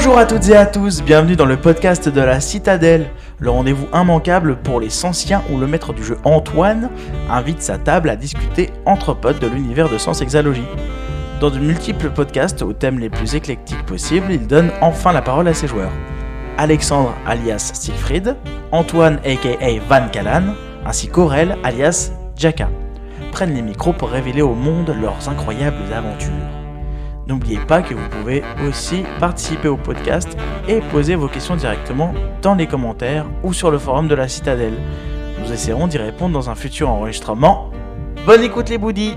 Bonjour à toutes et à tous, bienvenue dans le podcast de la Citadelle, le rendez-vous immanquable pour les Sensiens où le maître du jeu Antoine invite sa table à discuter entre potes de l'univers de Sens Exalogie. Dans de multiples podcasts aux thèmes les plus éclectiques possibles, il donne enfin la parole à ses joueurs. Alexandre alias Siegfried, Antoine aka Van Callan, ainsi qu'Aurel alias Jaka prennent les micros pour révéler au monde leurs incroyables aventures. N'oubliez pas que vous pouvez aussi participer au podcast et poser vos questions directement dans les commentaires ou sur le forum de la Citadelle. Nous essaierons d'y répondre dans un futur enregistrement. Bonne écoute les boudis!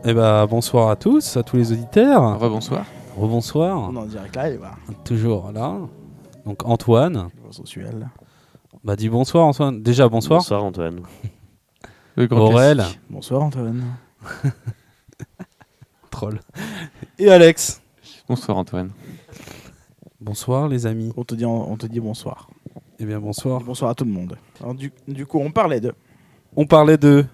Eh ben, bonsoir à tous les auditeurs. Rebonsoir. Rebonsoir. On est en direct live. Toujours là. Donc Antoine. Sensuel. Bah dis bonsoir Antoine. Déjà bonsoir. Bonsoir Antoine. Le grand Aurel. classique. Bonsoir Antoine. Troll. Et Alex. Bonsoir Antoine. Bonsoir les amis. On te dit bonsoir. Eh bien bonsoir. Et bonsoir à tout le monde. Alors, du coup, on parlait de On parlait de...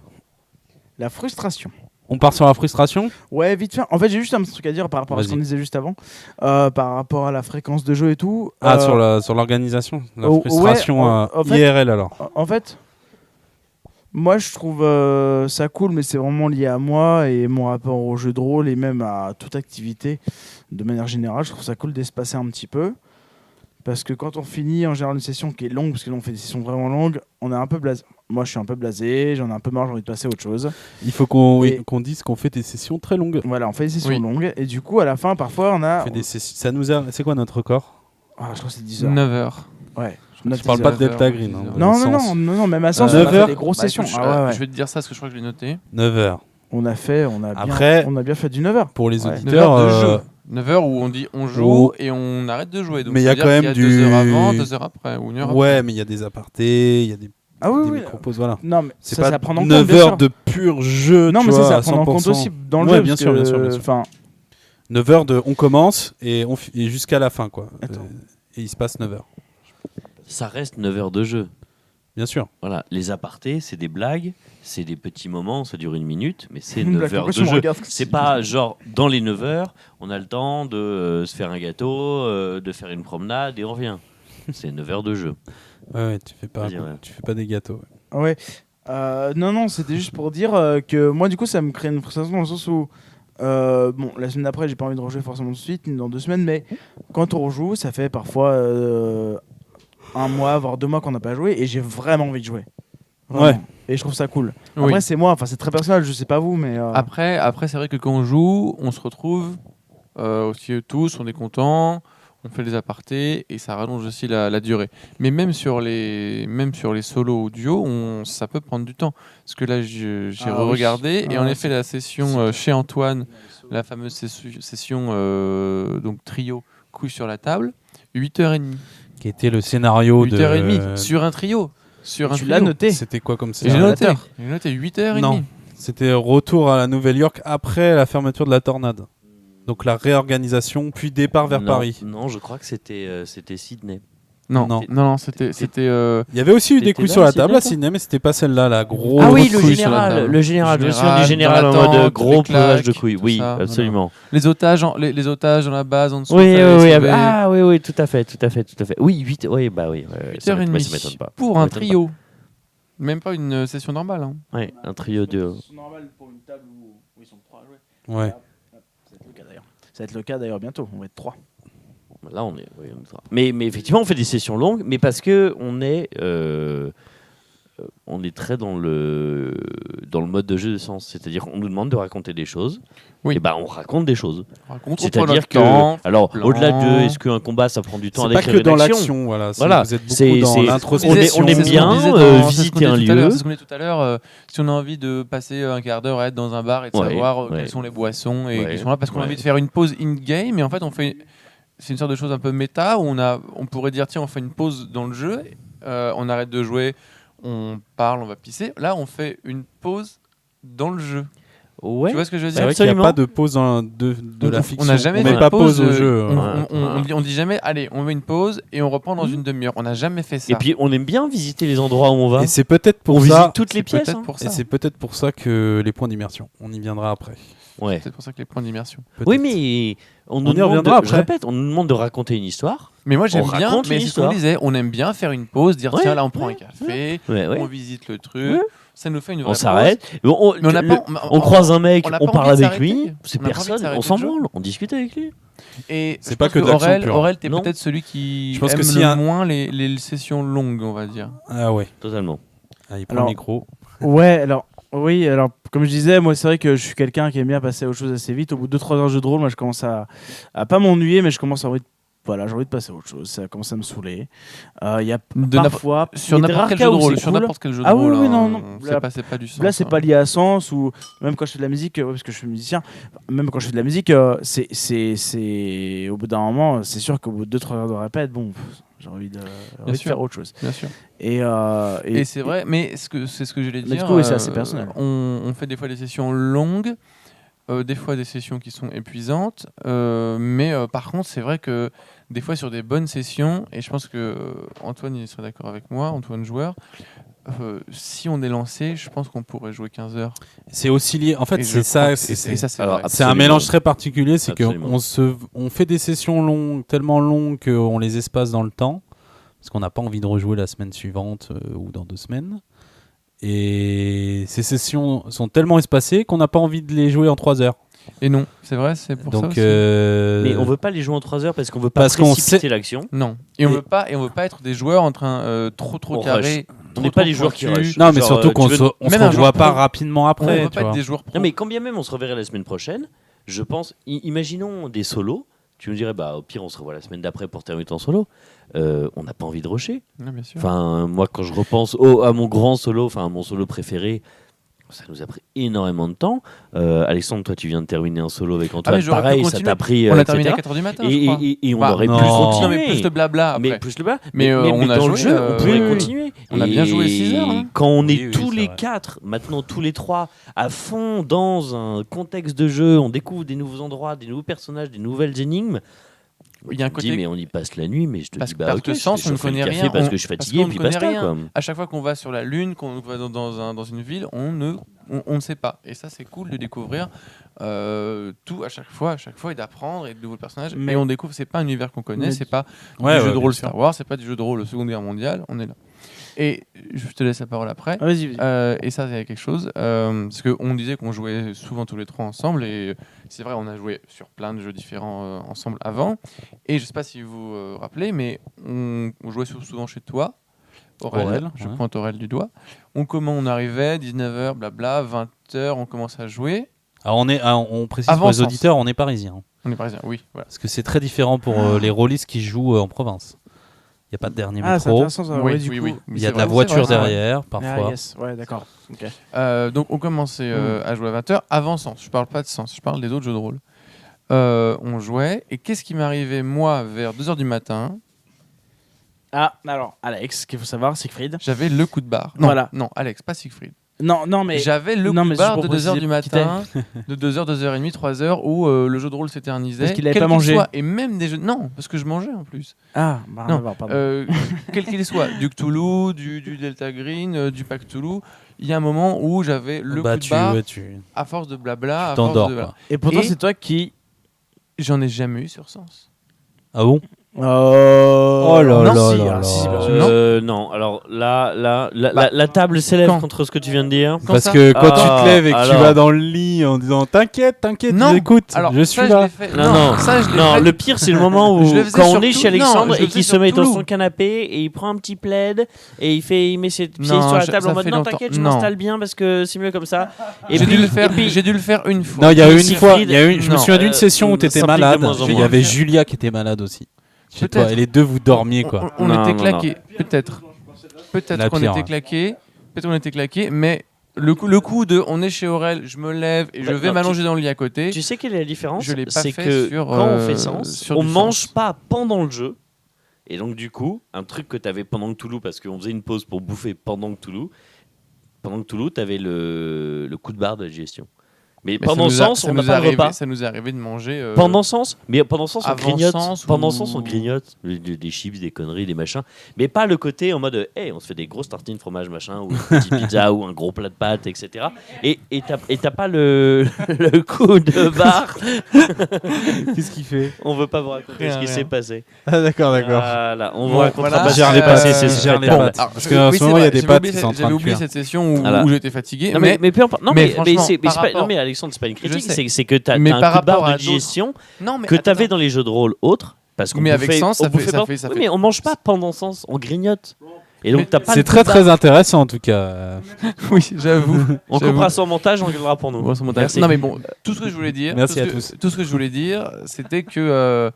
la frustration. On part sur la frustration. Ouais, vite fait. En fait, j'ai juste un petit truc à dire par rapport à ce Vas-y. qu'on disait juste avant, par rapport à la fréquence de jeu et tout. Ah, sur l'organisation. La ouais, frustration en fait- IRL alors. En fait, moi je trouve ça cool, mais c'est vraiment lié à moi et mon rapport au jeu de rôle et même à toute activité de manière générale. Je trouve ça cool d'espacer un petit peu. Parce que quand on finit en général une session qui est longue, parce que là on fait des sessions vraiment longues, on est un peu blasé. Moi je suis un peu blasé, j'en ai un peu marre, j'ai envie de passer à autre chose. Il faut qu'on Et- qu'on dise qu'on fait des sessions très longues. Voilà, on fait des sessions Oui. longues et du coup à la fin parfois on a... On fait des ça nous a... C'est quoi notre record? Ah, je crois que c'est 10 heures. 9h. Ouais. Je parle pas de Delta Green. hein, Non, dans le non, sens. non, même à Sens, on 9 a fait heures. des grosses sessions. Je, Ah, ouais. je vais te dire ça parce que je crois que je l'ai noté. 9 heures. On a bien, Après- on a bien fait du 9h. Pour les Ouais. 9 auditeurs... heures de jeu. 9 heures où on dit on joue Oh. et on arrête de jouer. Donc Mais il y ça a veut quand dire même qu'il y a du... 2 heures avant, 2 heures après ou 1 heure Ouais, après. mais il y a des apartés, il y a des, Ah oui, des oui. micro-pauses, voilà. Non, mais C'est ça, pas c'est à prendre en compte. 9 bien heures sûr. de pur jeu, Non, tu mais ça, vois, c'est à à prendre en compte 100%. aussi dans le Ouais, jeu. bien parce sûr, que, bien sûr, bien sûr. Enfin, 9 heures de on commence et, et jusqu'à la fin, quoi. Attends. Et il se passe 9 heures. Ça reste 9 heures de jeu. Bien sûr. Voilà, les apartés, c'est des blagues, c'est des petits moments, ça dure 1 minute, mais c'est Blague, 9 heures pourquoi de tu me jeu. regardes comme C'est ça pas genre dans les 9 heures, on a le temps de se faire un gâteau, de faire une promenade et on revient. C'est 9 heures de jeu. Ouais, tu fais pas, Vas-y, ouais. tu fais pas des gâteaux. Ouais. Non, c'était juste pour dire que moi, du coup, ça me crée une frustration dans le sens où, bon, la semaine d'après, j'ai pas envie de rejouer forcément tout de suite, ni dans 2 semaines, mais quand on rejoue, ça fait parfois 1 mois, voire 2 mois qu'on n'a pas joué, et j'ai vraiment envie de jouer. Vraiment. Ouais. Et je trouve ça cool. Oui. Après, c'est moi, enfin, c'est très personnel, je sais pas vous, mais. Après, c'est vrai que quand on joue, on se retrouve aussi tous, on est content, on fait les apartés et ça rallonge aussi la durée. Mais même sur les solos ou duos, ça peut prendre du temps. Parce que là, j'ai Ah oui. regardé et Ah en ouais, effet, la session chez Antoine, la fameuse session donc trio couille sur la table, 8h30. Qui était le scénario 8h30 sur un trio. Sur un Tu trio. l'as noté. C'était quoi comme Et j'ai scénario? noté 8h30. Non. C'était retour à la Nouvelle-York après la fermeture de la tornade. Donc la réorganisation, puis départ vers Non, Paris. Non, je crois que c'était Sydney. Non, c'était. Il y avait aussi eu des T'étais couilles là, sur la Sydney, table à toi Sydney, mais c'était pas celle-là, la grosse. Ah oui, grosse couille sur la table. le général, je me souviens du général dans en mode l'attente, gros les claques, posage de couilles. tout Oui, ça, absolument. Les otages dans la base en dessous. Oui, fallait sauver. oui, tout à fait. Oui, 8, oui, bah oui. 8h30 ça m'étonne pas. pour Ça un m'étonne trio. Même pas une session normale. Hein. pas. Ouais, un trio de. C'est normal pour une table où ils sont 3 à jouer. Ouais. Ça va être le cas d'ailleurs. Ça va être le cas d'ailleurs bientôt, on va être 3. Là, on est. Oui, on est trois. Mais effectivement, on fait des sessions longues, mais parce que on est. on est très dans le mode de jeu de sens. C'est-à-dire qu'on nous demande de raconter des choses. Oui. Et on raconte des choses. Raconte, C'est-à-dire que, alors, au-delà de est-ce qu'un combat ça prend du temps à C'est pas décrire que dans une action. l'action, voilà. Voilà, Vous êtes beaucoup c'est- dans c'est- l'introspection. on aime bien visiter un lieu. C'est ce qu'on disait tout à l'heure. Si on a envie de passer un quart d'heure à être dans un bar et de Ouais, savoir ouais. quelles sont les boissons et Ouais, qui sont là, parce qu'on a ouais. envie de faire une pause in-game, et en fait, c'est une sorte de chose un peu méta où on pourrait dire tiens, on fait une pause dans le jeu, on arrête de jouer, on parle, on va pisser. Là, on fait une pause dans le jeu. Ouais. Tu vois ce que je veux C'est dire? vrai qu'il n'y a Absolument. pas de pause de la fiction. On n'a jamais on fait met une pas pause au pause, jeu. on dit jamais allez, on met une pause et on reprend dans une demi-heure. On n'a jamais fait ça. Et puis on aime bien visiter les endroits où on va. Et c'est peut-être pour On ça. visite toutes les c'est pièces. peut-être hein. pour Et ça. c'est peut-être pour ça que les points d'immersion. On y viendra après. Ouais. C'est pour ça que les points d'immersion. Peut-être. Oui, mais on nous y demande reviendra je après. répète, on nous demande de raconter une histoire. Mais moi j'aime On bien, raconte mais une c'est ce qu'on histoire. disait, on aime bien faire une pause, dire Ouais, tiens là on prend ouais, un café, Ouais, on ouais. visite le truc, Ouais. ça nous fait une vraie On pause. s'arrête. Mais on n'a pas, On croise un mec, on n'a on pas parle envie de avec lui. s'arrêter. C'est On n'a pas envie de personne. s'arrêter On s'en le jeu. branle. On discute avec lui. Et C'est je pas pense que de l'action Aurel, pure. Aurel, t'es Non. peut-être celui qui Je pense que aime si le un- moins les sessions longues, on va dire. Ah ouais. Totalement. Ah, il prend Alors- le micro. Ouais, alors, oui, alors, comme je disais, moi, c'est vrai que je suis quelqu'un qui aime bien passer aux choses assez vite. Au bout de 2-3 heures de jeu de rôle, moi, je commence à pas m'ennuyer, mais je commence à j'ai envie de passer à autre chose. Ça commence à me saouler. Il y a parfois. Sur il y a des n'importe rares quel cas jeu de où rôle, c'est sur cool. n'importe quel jeu de Ah oui, rôle. oui, hein, non, non. c'est pas du sens. Là, c'est hein. pas lié à sens, ou même quand je fais de la musique, ouais, parce que je suis musicien, même quand je fais de la musique, c'est au bout d'un moment, c'est sûr qu'au bout de 2-3 heures de répète, bon, j'ai envie de sûr. faire autre chose. Bien sûr. Et Et c'est vrai, mais c'est ce que j'allais Mais dire. du coup, oui, c'est assez personnel. On fait des fois des sessions longues, des fois des sessions qui sont épuisantes, mais par contre, c'est vrai que des fois sur des bonnes sessions, et je pense que Antoine il serait d'accord avec moi, Antoine joueur, si on est lancé, je pense qu'on pourrait jouer 15 heures. C'est aussi lié. En fait, Et c'est je ça. crois que c'est- et ça, c'est Alors, vrai. C'est un Absolument. mélange très particulier, c'est Absolument. on fait des sessions longues, tellement longues qu'on les espace dans le temps, parce qu'on n'a pas envie de rejouer la semaine suivante ou dans 2 semaines. Et ces sessions sont tellement espacées qu'on n'a pas envie de les jouer en 3 heures. Et non, c'est vrai, c'est pour ça Donc, aussi. Mais on veut pas les jouer en 3 heures parce qu'on veut pas Parce qu'on précipiter sait- l'action. Non. Et on Et- veut pas être des joueurs en train trop On carrés. On n'est pas des joueurs qui pointus. rushent. Non, mais Genre, surtout qu'on tu veux- on se même un revoit joueur pas pro. rapidement On après. veut tu pas être vois. des joueurs pro. Non, mais quand bien même on se reverrait la semaine prochaine, je pense, imaginons des solos. Tu me dirais, au pire, on se revoit la semaine d'après pour terminer ton solo. On n'a pas envie de rusher. Ouais, bien sûr. Enfin, moi, quand je repense à mon grand solo, enfin, mon solo préféré, ça nous a pris énormément de temps. Alexandre, toi, tu viens de terminer un solo avec Antoine. mais j'aurais pu Pareil, ça continuer. t'a pris. On a etc. terminé à 4h du matin, je Et, crois. et on Bah, aurait pu non. continuer. Non, mais plus de blabla après. Mais plus le bas. Mais, on a dans le joué, jeu, on pourrait oui, continuer. On a bien joué 6 heures, hein. Quand on Oui, est oui, tous c'est les vrai. 4, maintenant tous les 3, à fond dans un contexte de jeu, on découvre des nouveaux endroits, des nouveaux personnages, des nouvelles énigmes. Il y a un Tu me dis, côté- mais on y passe la nuit, mais je te Parce dis, que- parce ok, que je sans, fais on ne chauffer le connaît café rien, parce on- que je suis parce fatigué, qu'on ne puis connaît basta. rien. Quoi. À chaque fois qu'on va sur la Lune, qu'on va dans une ville, on ne sait pas. Et ça, c'est cool de découvrir tout à chaque fois et d'apprendre et de nouveaux personnages. Mais- Mais on découvre, c'est pas un univers qu'on connaît, Mais- c'est pas Ouais, du jeu ouais, de rôle bien sûr. Star Wars, c'est pas du jeu de rôle Seconde Guerre mondiale, on est là. Et je te laisse la parole après. Ah, vas-y, vas-y. Et ça, c'est quelque chose. Parce qu'on disait qu'on jouait souvent tous les 3 ensemble. Et c'est vrai, on a joué sur plein de jeux différents ensemble avant. Et je sais pas si vous vous rappelez, mais on jouait souvent chez toi. Aurel, je ouais. pointe Aurel du doigt. On arrivait, 19h, blabla, 20h, on commence à jouer. Alors on précise Avant pour les sens. auditeurs, on est parisien. On est parisien, oui. Voilà. Parce que c'est très différent pour les rôlistes qui jouent en province. Il n'y a pas de dernier Ah, c'est métro. intéressant ça. Ouais, du coup. Il y a de la voiture derrière, Ah, parfois. yes. Ouais, d'accord. Ok. Donc on commençait à jouer à 20h avant Sens. Je parle pas de Sens, je parle des autres jeux de rôle. On jouait, et qu'est-ce qui m'arrivait moi vers 2h du matin? Ah, alors, Alex, ce qu'il faut savoir, Siegfried. J'avais le coup de barre. Non, Voilà. non, Alex, pas Siegfried. Non, mais. J'avais le non, coup mais de barre juste de pour 2h du préciser qui matin, de 2h, 2h30, 3h, où le jeu de rôle s'éternisait. Parce qu'il avait quel pas qu'il mangé. soit, et même des jeux. Non, parce que je mangeais en plus. Ah, bah, Non, d'accord, pardon. Quel qu'il soit, du Cthulhu, du Delta Green, du Pack Cthulhu, il y a un moment où j'avais le coup de barre, à force de blabla, à force t'endors, de. quoi. Et pourtant, et- c'est toi qui. J'en ai jamais eu sur Sens. Ah bon? Oh là non, là si, là si, là. bien sûr. Non, alors la table s'élève Quand contre ce que tu viens de dire. Quand Parce ça que quand tu Ah, te lèves et que tu alors. vas dans le lit en disant t'inquiète, Non. j'écoute, Alors, je ça, suis là. l'ai fait. Non, ça, je l'ai non, fait. le pire c'est le moment où Je le faisais quand on sur est Tou- chez Alexandre non, je et le qu'il faisais se met sur dans Toulouse. son canapé et il prend un petit plaid et il met ses pieds Non, sur la je- table ça en mode fait non longtemps. t'inquiète je Non. m'installe bien parce que c'est mieux comme ça. Et J'ai puis- dû le faire. et puis- J'ai dû le faire une fois. Non, il y a eu une Siegfried, fois, je me non. souviens d'une session où t'étais s'implique de malade. moins en Il y moins. avait Julia qui était malade aussi. Chez toi, Peut-être. et les deux vous dormiez quoi. On Non, était non, claqués. Peut-être. Peut-être La qu'on pire, était ouais. claqués. Peut-être qu'on était claqués. Mais le coup de on est chez Aurel, je me lève et je Bah, vais non, m'allonger dans le lit à côté. Tu sais quelle est la différence? Je l'ai pas C'est fait que sur, quand on fait sens, sur on du mange sens. pas pendant le jeu. Et donc du coup, un truc que tu avais pendant le Toulouse, parce qu'on faisait une pause pour bouffer pendant le Toulouse, tu avais le coup de barre de la digestion. Mais Mais pendant ça nous a- sens, ça on n'a nous est pas de arrivé- repas. Ça nous est arrivé de manger. Pendant sens, mais pendant sens on avant grignote. sens Pendant ou- sens on grignote des chips, des conneries, des machins. Mais pas le côté en mode, hey, on se fait des grosses tartines fromage machin ou une petite pizza ou un gros plat de pâtes, etc. Et t'as pas le le coup de barre. Qu'est-ce qu'il fait? On veut pas vous raconter Rien, ce qui rien. s'est passé. Ah d'accord. Voilà, on vous Bon, racontera voilà. pas ce qui Gère s'est les passé, pâtes, c'est gère secret les de table. pâtes. Parce qu'en ce moment, il y a des pâtes qui sont en train J'avais de oublié cuire. cette session où, Voilà. où j'étais fatigué. Non mais mais peu importe. Non mais mais franchement, c'est par pas- rapport- non mais Alexandre, c'est pas une critique, Je sais. c'est que t'as Mais un par coup de barre rapport à de d'autres- digestion non, mais que t'avais attends. dans les jeux de rôle autres parce qu'on Mais avec bouffait- sens, on ça bouffait fait- pas- ça fait- ça Oui, fait- mais on mange pas pendant sens, on grignote. Et donc Mais t'as pas C'est le coup très de barre. très intéressant en tout cas. Oui, j'avoue. On J'avoue. coupera son montage, on regardera pour nous. Bon, c'est mon Merci. Non mais bon, tout ce que je voulais dire, Merci tout ce à que- tous. Tout ce que je voulais dire, c'était que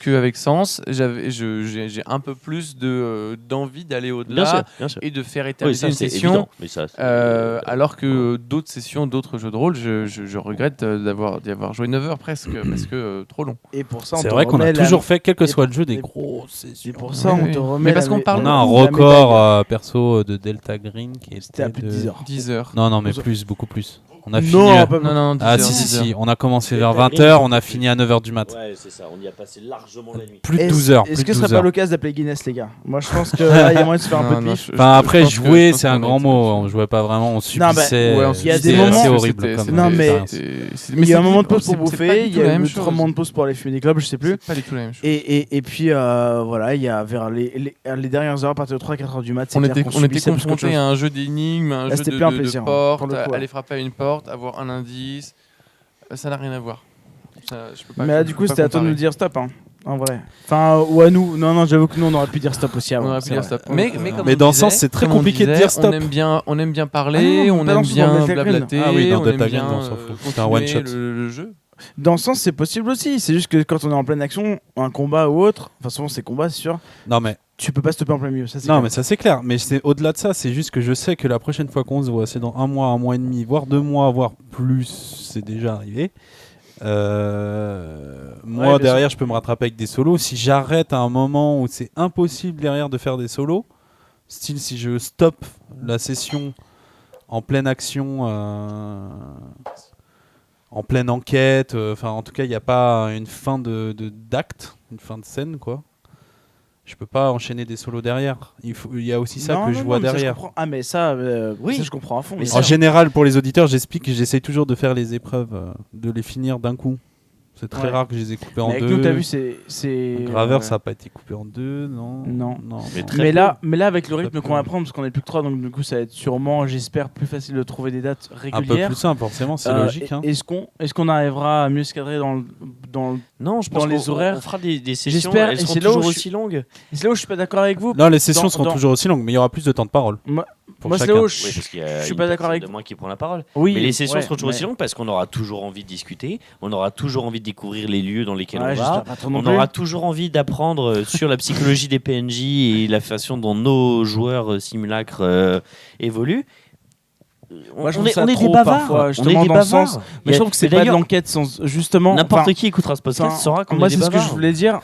avec Sens, j'ai un peu plus d'envie d'aller Bien sûr, au-delà bien sûr. et de faire Oui, éterniser ça une c'est session. évident. Mais ça, c'est- Alors que d'autres sessions, d'autres jeux de rôle, je regrette d'y avoir joué 9 heures presque parce que trop long. Et pour ça, on C'est te vrai qu'on a remet la- toujours fait, quel que et soit pour- le jeu, des et- grosses C'est sessions. pour ça, Oui, on oui. te remet. Mais parce la- qu'on parle- On a un la médaille. record perso de Delta Green qui C'était à était plus de 10 heures. 10 heures. Non, non, mais Onze heures. plus, beaucoup plus. On a fini. Non, pas Non, non, 10 Ah heures, si, 10 si, heures. si. On a commencé vers Delta 20h, Green, on a fini à 9h du mat. Ouais, c'est ça, on y a passé largement la nuit. Plus de 12 heures. Est-ce Plus que de ce serait 12 pas heures. l'occasion d'appeler Guinness, les gars? Moi, je pense que là, il y a moyen de se faire un peu Non, de non, pif. Enfin, après, pense que- je jouer, pense c'est un qu'on grand est- mot. On jouait pas vraiment, on subissait. Ouais, on il y a subissait, des moments- assez c'était- horrible c'était- comme Non, mais- c'était- Il y a un c'est- moment de pause pour c'est pas bouffer, du il tout y la a même eu chose. 3 moments de pause pour aller fumer des clubs, je sais plus. C'est pas du tout la même chose. Et puis voilà, il y a vers les dernières heures, à partir de 3-4 heures du mat, c'est On clair était, qu'on on était subissait plus qu'autre confronté chose. à un jeu d'énigmes, un Là, jeu c'était de, plus un de plaisir, porte, pour le coup, ouais. aller frapper à une porte, avoir un indice. Ça n'a rien à voir. Ça, je peux pas- Mais là, je du peux coup, pas c'était à toi de comparer. nous dire stop, hein, en vrai. Enfin, ou à nous. Non, j'avoue que nous, on aurait pu dire stop aussi On avant. aurait pu c'est dire vrai. stop. Mais comme Mais on dans le disait- sens, c'est très comme on compliqué de disait, dire stop. On aime bien Ah parler, non, on pas aime dans ce bien dans Delta Green. blablater, Ah oui, dans on Delta aime Green, bien on s'en fout. C'est un continuer one shot. le jeu. Dans le sens, c'est possible aussi. C'est juste que quand on est en pleine action, un combat ou autre, enfin, souvent, c'est combat, c'est sûr, Non, mais. tu peux pas stopper en plein milieu. Ça, c'est Non, clair. mais ça c'est clair. Mais c'est au-delà de ça, c'est juste que je sais que la prochaine fois qu'on se voit, c'est dans un mois et demi, voire 2 mois, voire plus. C'est déjà arrivé. Moi bien derrière, je peux me rattraper avec des solos. Si j'arrête à un moment où c'est impossible derrière de faire des solos, style si je stoppe la session en pleine action, en pleine enquête, enfin en tout cas il n'y a pas une fin d'acte, une fin de scène quoi. Je peux pas enchaîner des solos derrière. Il y a aussi ça Non, que non, je vois mais ça, derrière. comprends. Ah, mais ça, Oui. ça, je comprends à fond. Mais Mais ça, En général, pour les auditeurs, j'explique que j'essaye toujours de faire les épreuves, de les finir d'un coup. C'est très Ouais. rare que je les ai coupées en mais avec deux. nous, t'as vu, c'est. Graveur, ouais. ça n'a pas été coupé en deux, non. Non. Mais non. très Mais peu. là, avec le rythme Très qu'on peu. va prendre, parce qu'on est plus que 3, donc du coup, ça va être sûrement, j'espère, plus facile de trouver des dates Un régulières. peu plus simple, forcément, c'est logique. Hein. Est-ce qu'on arrivera à mieux se cadrer dans Non, je pense Dans les qu'on- horaires. on fera des sessions, J'espère, elles et seront c'est là où toujours je aussi longues. Et c'est là où je suis pas d'accord avec vous. Non, les sessions Dans- seront dans- toujours aussi longues, mais il y aura plus de temps de parole. Moi, pour moi, c'est chacun. là où Oui, parce qu'il y a je suis une pas d'accord personne avec de vous. moi qui prend la parole. Oui, Mais les sessions ouais, seront toujours mais- aussi longues parce qu'on aura toujours envie de discuter, on aura toujours envie de découvrir les lieux dans lesquels Ouais, on j'espère va, pas trop non on plus. aura toujours envie d'apprendre sur la psychologie des PNJ et la façon dont nos joueurs simulacres évoluent. Moi, je on trouve est, ça on est trop des bavards. parfois, On est justement, des dans le bavards. sens- Mais je trouve que c'est pas de d'ailleurs, l'enquête sans justement. n'importe enfin, qui écoutera ce podcast enfin, saura qu'on moi, est des c'est ce que je bavards. voulais dire.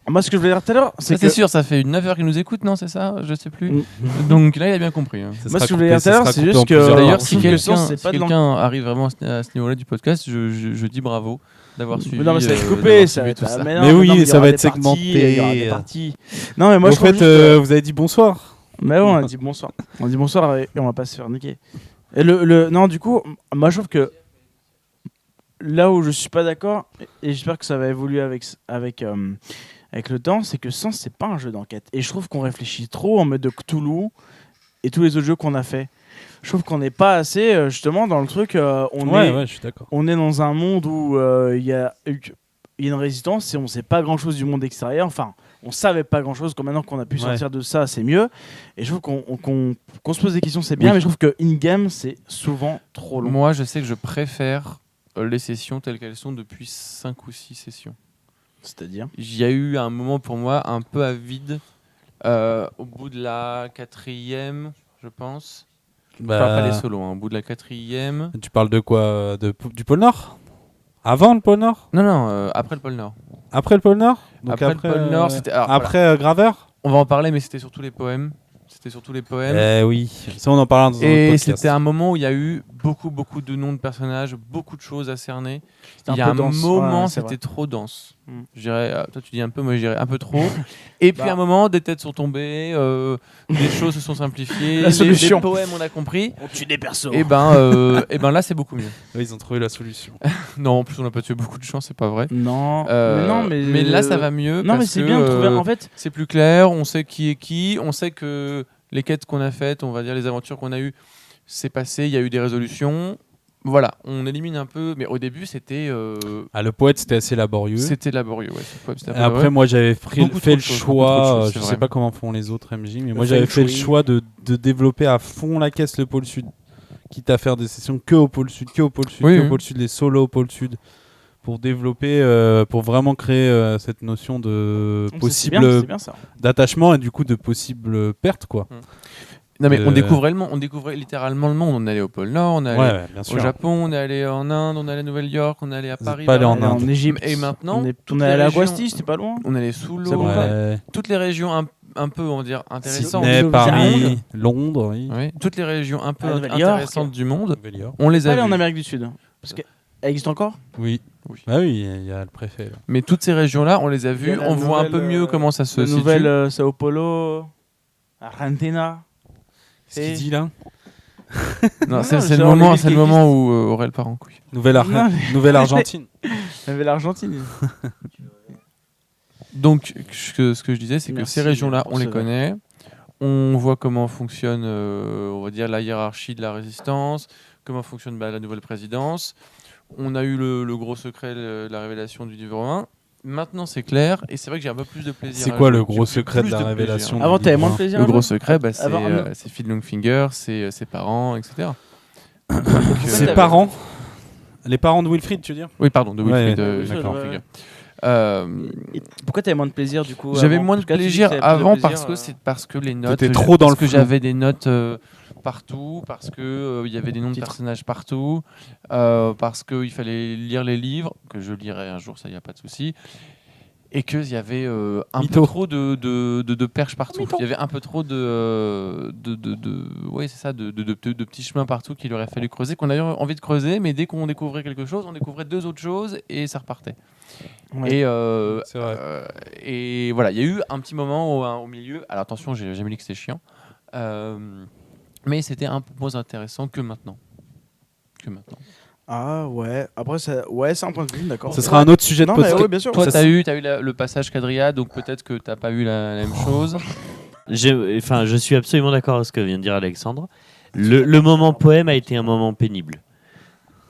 Moi, ce que je voulais dire tout à l'heure, Ça, c'est c'est que sûr, ça fait 9 heures qu'il nous écoute, non, c'est ça? Je sais plus. Mm. Donc là, il a bien compris. hein. Ça Moi, sera ce que je voulais coupé, dire tout à ça l'heure, sera c'est coupé juste en que- plusieurs D'ailleurs, je si trouve que le quelqu'un sens, c'est pas de arrive vraiment à ce niveau-là du podcast, je dis bravo d'avoir suivi. non, mais ça va être d'avoir coupé, ça va suivi être. tout ça. Mais non, Mais oui, non, il y ça aura va des être parties, il y aura des segmenté. parties. Non, mais moi, Au je trouve fait, juste, vous avez dit bonsoir. Mais ouais, on a dit bonsoir. On dit bonsoir et on va pas se faire niquer. Et non, du coup, moi je trouve que là où je suis pas d'accord, et j'espère que ça va évoluer avec avec le temps, c'est que Sens, c'est pas un jeu d'enquête. Et je trouve qu'on réfléchit trop en mode de Cthulhu et tous les autres jeux qu'on a fait. Je trouve qu'on n'est pas assez, justement, dans le truc. Ouais, je suis d'accord. On est dans un monde où il y a une résistance et on sait pas grand-chose du monde extérieur. Enfin, on savait pas grand-chose. Comme maintenant qu'on a pu sortir de ça, c'est mieux. Et je trouve qu'on se pose des questions, c'est bien. Mais je trouve que in-game, c'est souvent trop long. Moi, je sais que je préfère les sessions telles qu'elles sont depuis 5 ou 6 sessions. C'est-à-dire Il y a eu un moment pour moi un peu à vide au bout de la 4e, je pense. Enfin, pas les solos, au bout de la 4e. Tu parles de quoi du pôle Nord? Avant le pôle Nord? Non, après le pôle Nord. Après le pôle Nord? Donc après le pôle Nord, c'était... Alors, après Graveur? On va en parler, mais c'était surtout les poèmes. Oui, ça on en parlera dans un autre Et podcast. c'était un moment où il y a eu beaucoup de noms de personnages, beaucoup de choses à cerner. Il y a un dense. moment, c'était trop dense. Je dirais, toi tu dis un peu, moi je dirais un peu trop. Et puis à un moment, des têtes sont tombées, des choses se sont simplifiées, La solution. les poèmes on a compris. On tue des persos. Et ben là c'est beaucoup mieux. Ouais, ils ont trouvé la solution. Non, en plus on n'a pas tué beaucoup de gens, c'est pas vrai. Non, mais là ça va mieux. Non, parce mais c'est que, bien de trouver. En fait, c'est plus clair, on sait qui est qui, on sait que les quêtes qu'on a faites, on va dire les aventures qu'on a eues, c'est passé, il y a eu des résolutions. Voilà, on élimine un peu, mais au début c'était... le poète c'était assez laborieux. C'était laborieux, ouais. Et après moi j'avais fait le choix, je sais sais pas comment font les autres MJ, mais moi j'avais fait le choix de développer à fond la caisse le pôle sud. Quitte à faire des sessions que au pôle sud, au pôle sud, les solos au pôle sud. Pour développer, pour vraiment créer cette notion de possible d'attachement et du coup de possible perte quoi. Non mais on découvrait littéralement le monde. On allait au pôle Nord, on allait au Japon, on allait en Inde, on allait à Nouvelle-York, on allait à Paris, pas allé en Égypte. Et maintenant, on allait à Guasti, c'était pas loin. On allait sous l'eau. Toutes les régions un peu, on va dire, intéressantes. Sydney, Paris, Londres, oui. Toutes les régions un peu intéressantes du monde. On les a vues. En Amérique du Sud. Parce que elle existe encore ? Oui. Ah oui, il y a le préfet. Là. Mais toutes ces régions-là, on les a vues. On voit un peu mieux comment ça se situe. Nouvelle Sao Paulo, Argentina. Qu'est-ce qu'il dit là ? Non, c'est le moment où Aurel part en couille. Nouvelle Argentine. Nouvelle Argentine. Donc, ce que je disais, c'est que ces régions-là, on les connaît. On voit comment fonctionne, on va dire, la hiérarchie de la résistance, comment fonctionne la nouvelle présidence. On a eu le gros secret de la révélation du livre 1. Maintenant, c'est clair, et c'est vrai que j'ai un peu plus de plaisir. C'est quoi le gros secret de la révélation ? Avant, t'avais moins de plaisir. Le gros secret, c'est Phil Longfinger, c'est ses parents, etc. Ses parents ? Les parents de Wilfried, tu veux dire ? Oui, pardon, de Wilfried Longfinger. Pourquoi t'avais moins de plaisir du coup ? J'avais moins de plaisir avant parce que les notes. T'étais trop dans le flou. J'avais des notes partout, parce que il y avait des noms de personnages partout, parce qu'il fallait lire les livres que je lirai un jour, ça y a pas de souci, et qu'il y avait un peu trop de perches partout. Il y avait un peu trop de petits chemins partout qu'il aurait fallu creuser, qu'on avait envie de creuser, mais dès qu'on découvrait quelque chose, on découvrait 2 autres choses et ça repartait. Ouais. C'est vrai. Et voilà, il y a eu un petit moment au milieu. Alors attention, j'ai jamais dit que c'était chiant, mais c'était un peu moins intéressant que maintenant. Ah ouais, après c'est un point de vue, d'accord. Ce sera un autre sujet de podcast. Oui, bien sûr. Toi, t'as eu le passage Quadria, donc peut-être que t'as pas eu la même chose. Je suis absolument d'accord avec ce que vient de dire Alexandre. Le moment poème a été un moment pénible.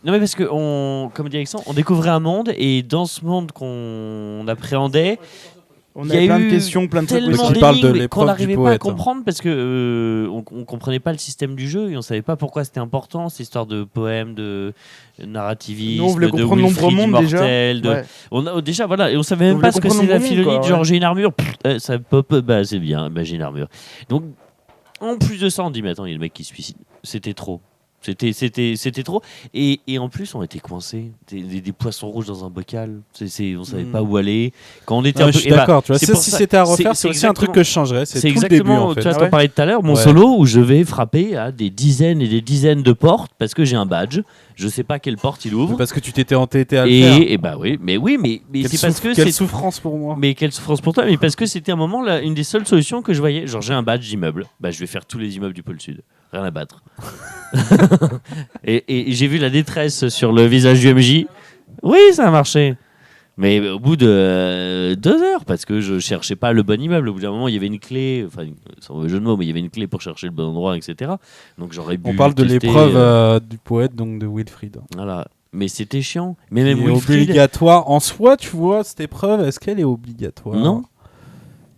Non mais parce que, comme dit Alexandre, on découvrait un monde, et dans ce monde qu'on appréhendait, on a plein de questions, plein de trucs d'énigmes qu'on n'arrivait pas à comprendre parce que on comprenait pas le système du jeu et on savait pas pourquoi c'était important, cette histoire de poèmes, de narrativisme, on voulait comprendre nombreux mondes déjà. Déjà voilà, et on savait même pas ce que c'est la philonite, genre j'ai une armure, ça pop, c'est bien, j'ai une armure. Donc en plus de ça, on dit mais attends, il y a le mec qui se suicide, c'était trop. C'était trop, et en plus on était coincés, des poissons rouges dans un bocal, on savait pas où aller quand on était je suis d'accord, tu vois, si c'était à refaire, c'est aussi un truc que je changerais, c'est tout le début en fait. Tu vois, t'en parlais tout à l'heure, mon solo où je vais frapper à des dizaines et des dizaines de portes parce que j'ai un badge, je sais pas quelle porte il ouvre. C'est parce que tu t'étais entêté à le faire. Et bah oui, mais c'est parce que quelle souffrance pour moi. Mais quelle souffrance pour toi, mais parce que c'était un moment là, une des seules solutions que je voyais, genre j'ai un badge d'immeuble, bah je vais faire tous les immeubles du pôle sud. Rien à battre. et j'ai vu la détresse sur le visage du MJ. Oui, ça a marché. Mais au bout de 2 heures, parce que je cherchais pas le bon immeuble. Au bout d'un moment, il y avait une clé, enfin, sans mauvais jeu de mots, mais il y avait une clé pour chercher le bon endroit, etc. Donc j'aurais pu On parle de tester, l'épreuve du poète, donc de Wilfried. Voilà. Mais c'était chiant. Mais Qui même est Wilfried, obligatoire en soi, tu vois, cette épreuve, est-ce qu'elle est obligatoire? Non.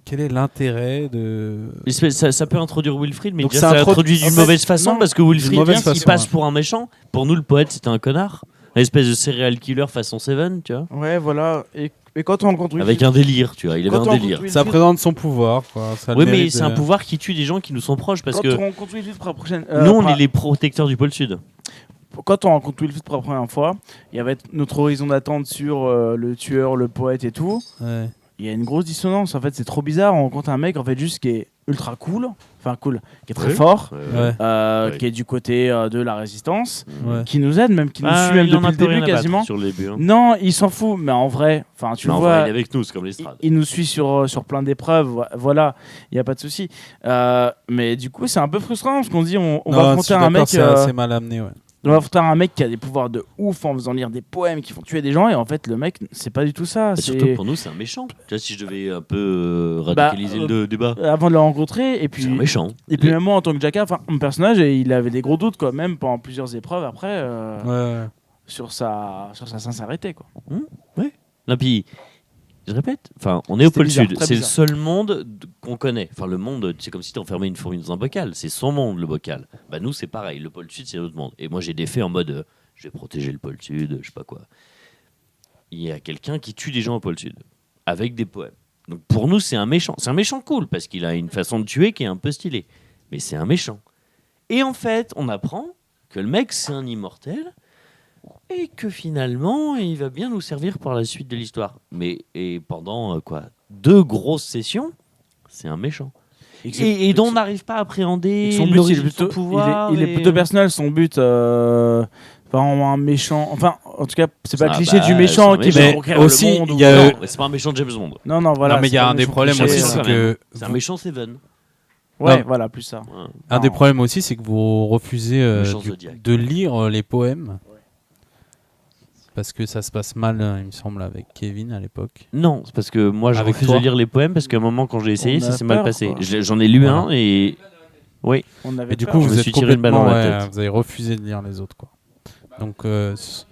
Quel est l'intérêt de... ça peut introduire Wilfried, mais Donc déjà, ça ça introduit- introduit d'une en fait, mauvaise façon, non, parce que Wilfried, d'une mauvaise il façon, passe ouais. pour un méchant. Pour nous, le poète, c'était un connard. Une espèce de serial killer façon Seven, tu vois. Ouais, voilà. Et quand on rencontre Wilfried, Avec un délire, tu vois. Il avait quand un on rencontre délire. Wilfried- Ça présente son pouvoir, quoi. Ça a le Oui, mais mérite c'est de- un pouvoir qui tue des gens qui nous sont proches, parce quand que on rencontre Wilfried pour la prochaine, nous, on est les protecteurs du pôle Sud. quand on rencontre Wilfried pour la première fois, il y avait notre horizon d'attente sur le tueur, le poète et tout. Ouais. Il y a une grosse dissonance. En fait, c'est trop bizarre. On rencontre un mec en fait juste qui est ultra cool, enfin cool, qui est très Ouais. fort, Ouais. Ouais. qui est du côté de la résistance, Ouais. qui nous aide, même qui nous Ah, suit même il en depuis a le plus rien début à battre quasiment. sur le début. Hein. Non, il s'en fout, mais en vrai, enfin tu Mais en vois, vrai, il est avec nous, c'est comme l'estrade. il nous suit sur plein d'épreuves, voilà, il n'y a pas de souci. Mais du coup, c'est un peu frustrant parce qu'on se dit on va Non, je affronter suis un d'accord, mec, c'est assez mal amené, ouais. on va affronter un mec qui a des pouvoirs de ouf en faisant lire des poèmes qui font tuer des gens et en fait le mec c'est pas du tout ça. Et C'est surtout pour nous, c'est un méchant. Tu vois, si je devais un peu radicaliser le débat, avant de le rencontrer et puis c'est un méchant. et puis même moi en tant que Jacka, enfin mon personnage, il avait des gros doutes quoi, même pendant plusieurs épreuves après Ouais. sur sa sincérité quoi. Non, puis, je répète, enfin, on est au C'était pôle bizarre, Sud. très C'est le bizarre. seul monde qu'on connaît. Enfin, le monde, c'est comme si tu enfermais une fourmi dans un bocal. C'est son monde, le bocal. Bah, nous, c'est pareil. Le pôle Sud, c'est notre monde. Et moi, j'ai des faits en mode je vais protéger le pôle Sud, je sais pas quoi. Il y a quelqu'un qui tue des gens au pôle Sud avec des poèmes. Donc, pour nous, c'est un méchant. C'est un méchant cool parce qu'il a une façon de tuer qui est un peu stylée. Mais c'est un méchant. Et en fait, on apprend que le mec, c'est un immortel. Et que finalement, il va bien nous servir pour la suite de l'histoire. Mais et pendant 2 grosses sessions, c'est un méchant. Et dont on n'arrive pas à appréhender son but, l'origine il est de son plutôt, pouvoir. il est plutôt personnel. Son but, pas en un méchant. Enfin, en tout cas, c'est pas le Ah cliché bah, du méchant c'est un qui méchant. veut Mais conquérir aussi, le monde. il y a- Non, mais c'est pas un méchant de James Bond. Non, voilà. Non, mais il y a c'est pas un des méchant problèmes cliché, aussi, quand c'est même. que C'est un méchant Seven. Ouais, Non. voilà, plus ça. Ouais. un des Non. problèmes aussi, c'est que vous refusez Méchant Zodiac. de lire les poèmes. Parce que ça se passe mal, il me semble, avec Kevin à l'époque. Non, c'est parce que moi, je Avec refuse toi. de lire les poèmes parce qu'à un moment, quand j'ai essayé, On ça a s'est mal peur, passé. quoi. J'en ai lu Voilà. un et. Oui. On avait Et du peur, coup, je vous me êtes suis tiré une balle dans complètement, la tête. vous avez refusé de lire les autres, quoi. Donc, parce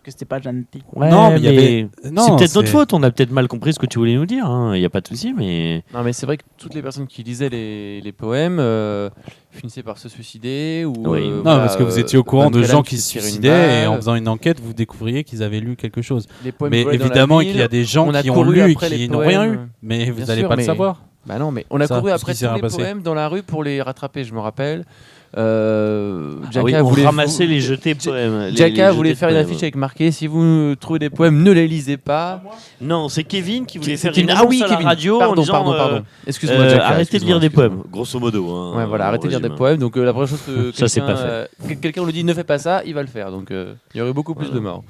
que c'était pas gentil. Non, mais il y avait- C'est non, peut-être notre c'est- faute, on a peut-être mal compris ce que tu voulais nous dire, il n'y a pas de souci, mais... Non, mais c'est vrai que toutes les personnes qui lisaient les poèmes finissaient par se suicider. Ou, Oui. Non, parce que vous étiez au courant Van de Callen gens qui se se tirait une suicidaient et en balle. faisant une enquête, vous découvriez qu'ils avaient lu quelque chose. Les poèmes Mais volaient dans la évidemment ville. qu'il y a des gens On a qui ont couru lu et après les qui n'ont rien eu. poèmes. Mais Bien vous n'allez sûr, pas le mais- savoir. Bah non, mais on a Ça, couru parce après qu'il s'est tous rien les passé. poèmes dans la rue pour les rattraper, je me rappelle. Ah oui, Jacka on voulait ramassait les jetés poèmes. Jacka les voulait jetés faire une poèmes. affiche avec marqué si vous trouvez des poèmes, ne les lisez pas. Non, c'est Kevin qui voulait faire C'était une ah annonce oui, à la Kevin. radio en Pardon, disant, pardon. Excuse-moi, Jacka. arrêtez de lire des excuse-moi. poèmes, grosso modo. Hein, Ouais, voilà, en arrêtez de lire des résumé. poèmes. Donc la première chose que Ça, c'est quelqu'un, pas fait. quelqu'un nous dit ne fais pas ça, il va le faire. Donc il y aurait beaucoup plus Voilà. de morts.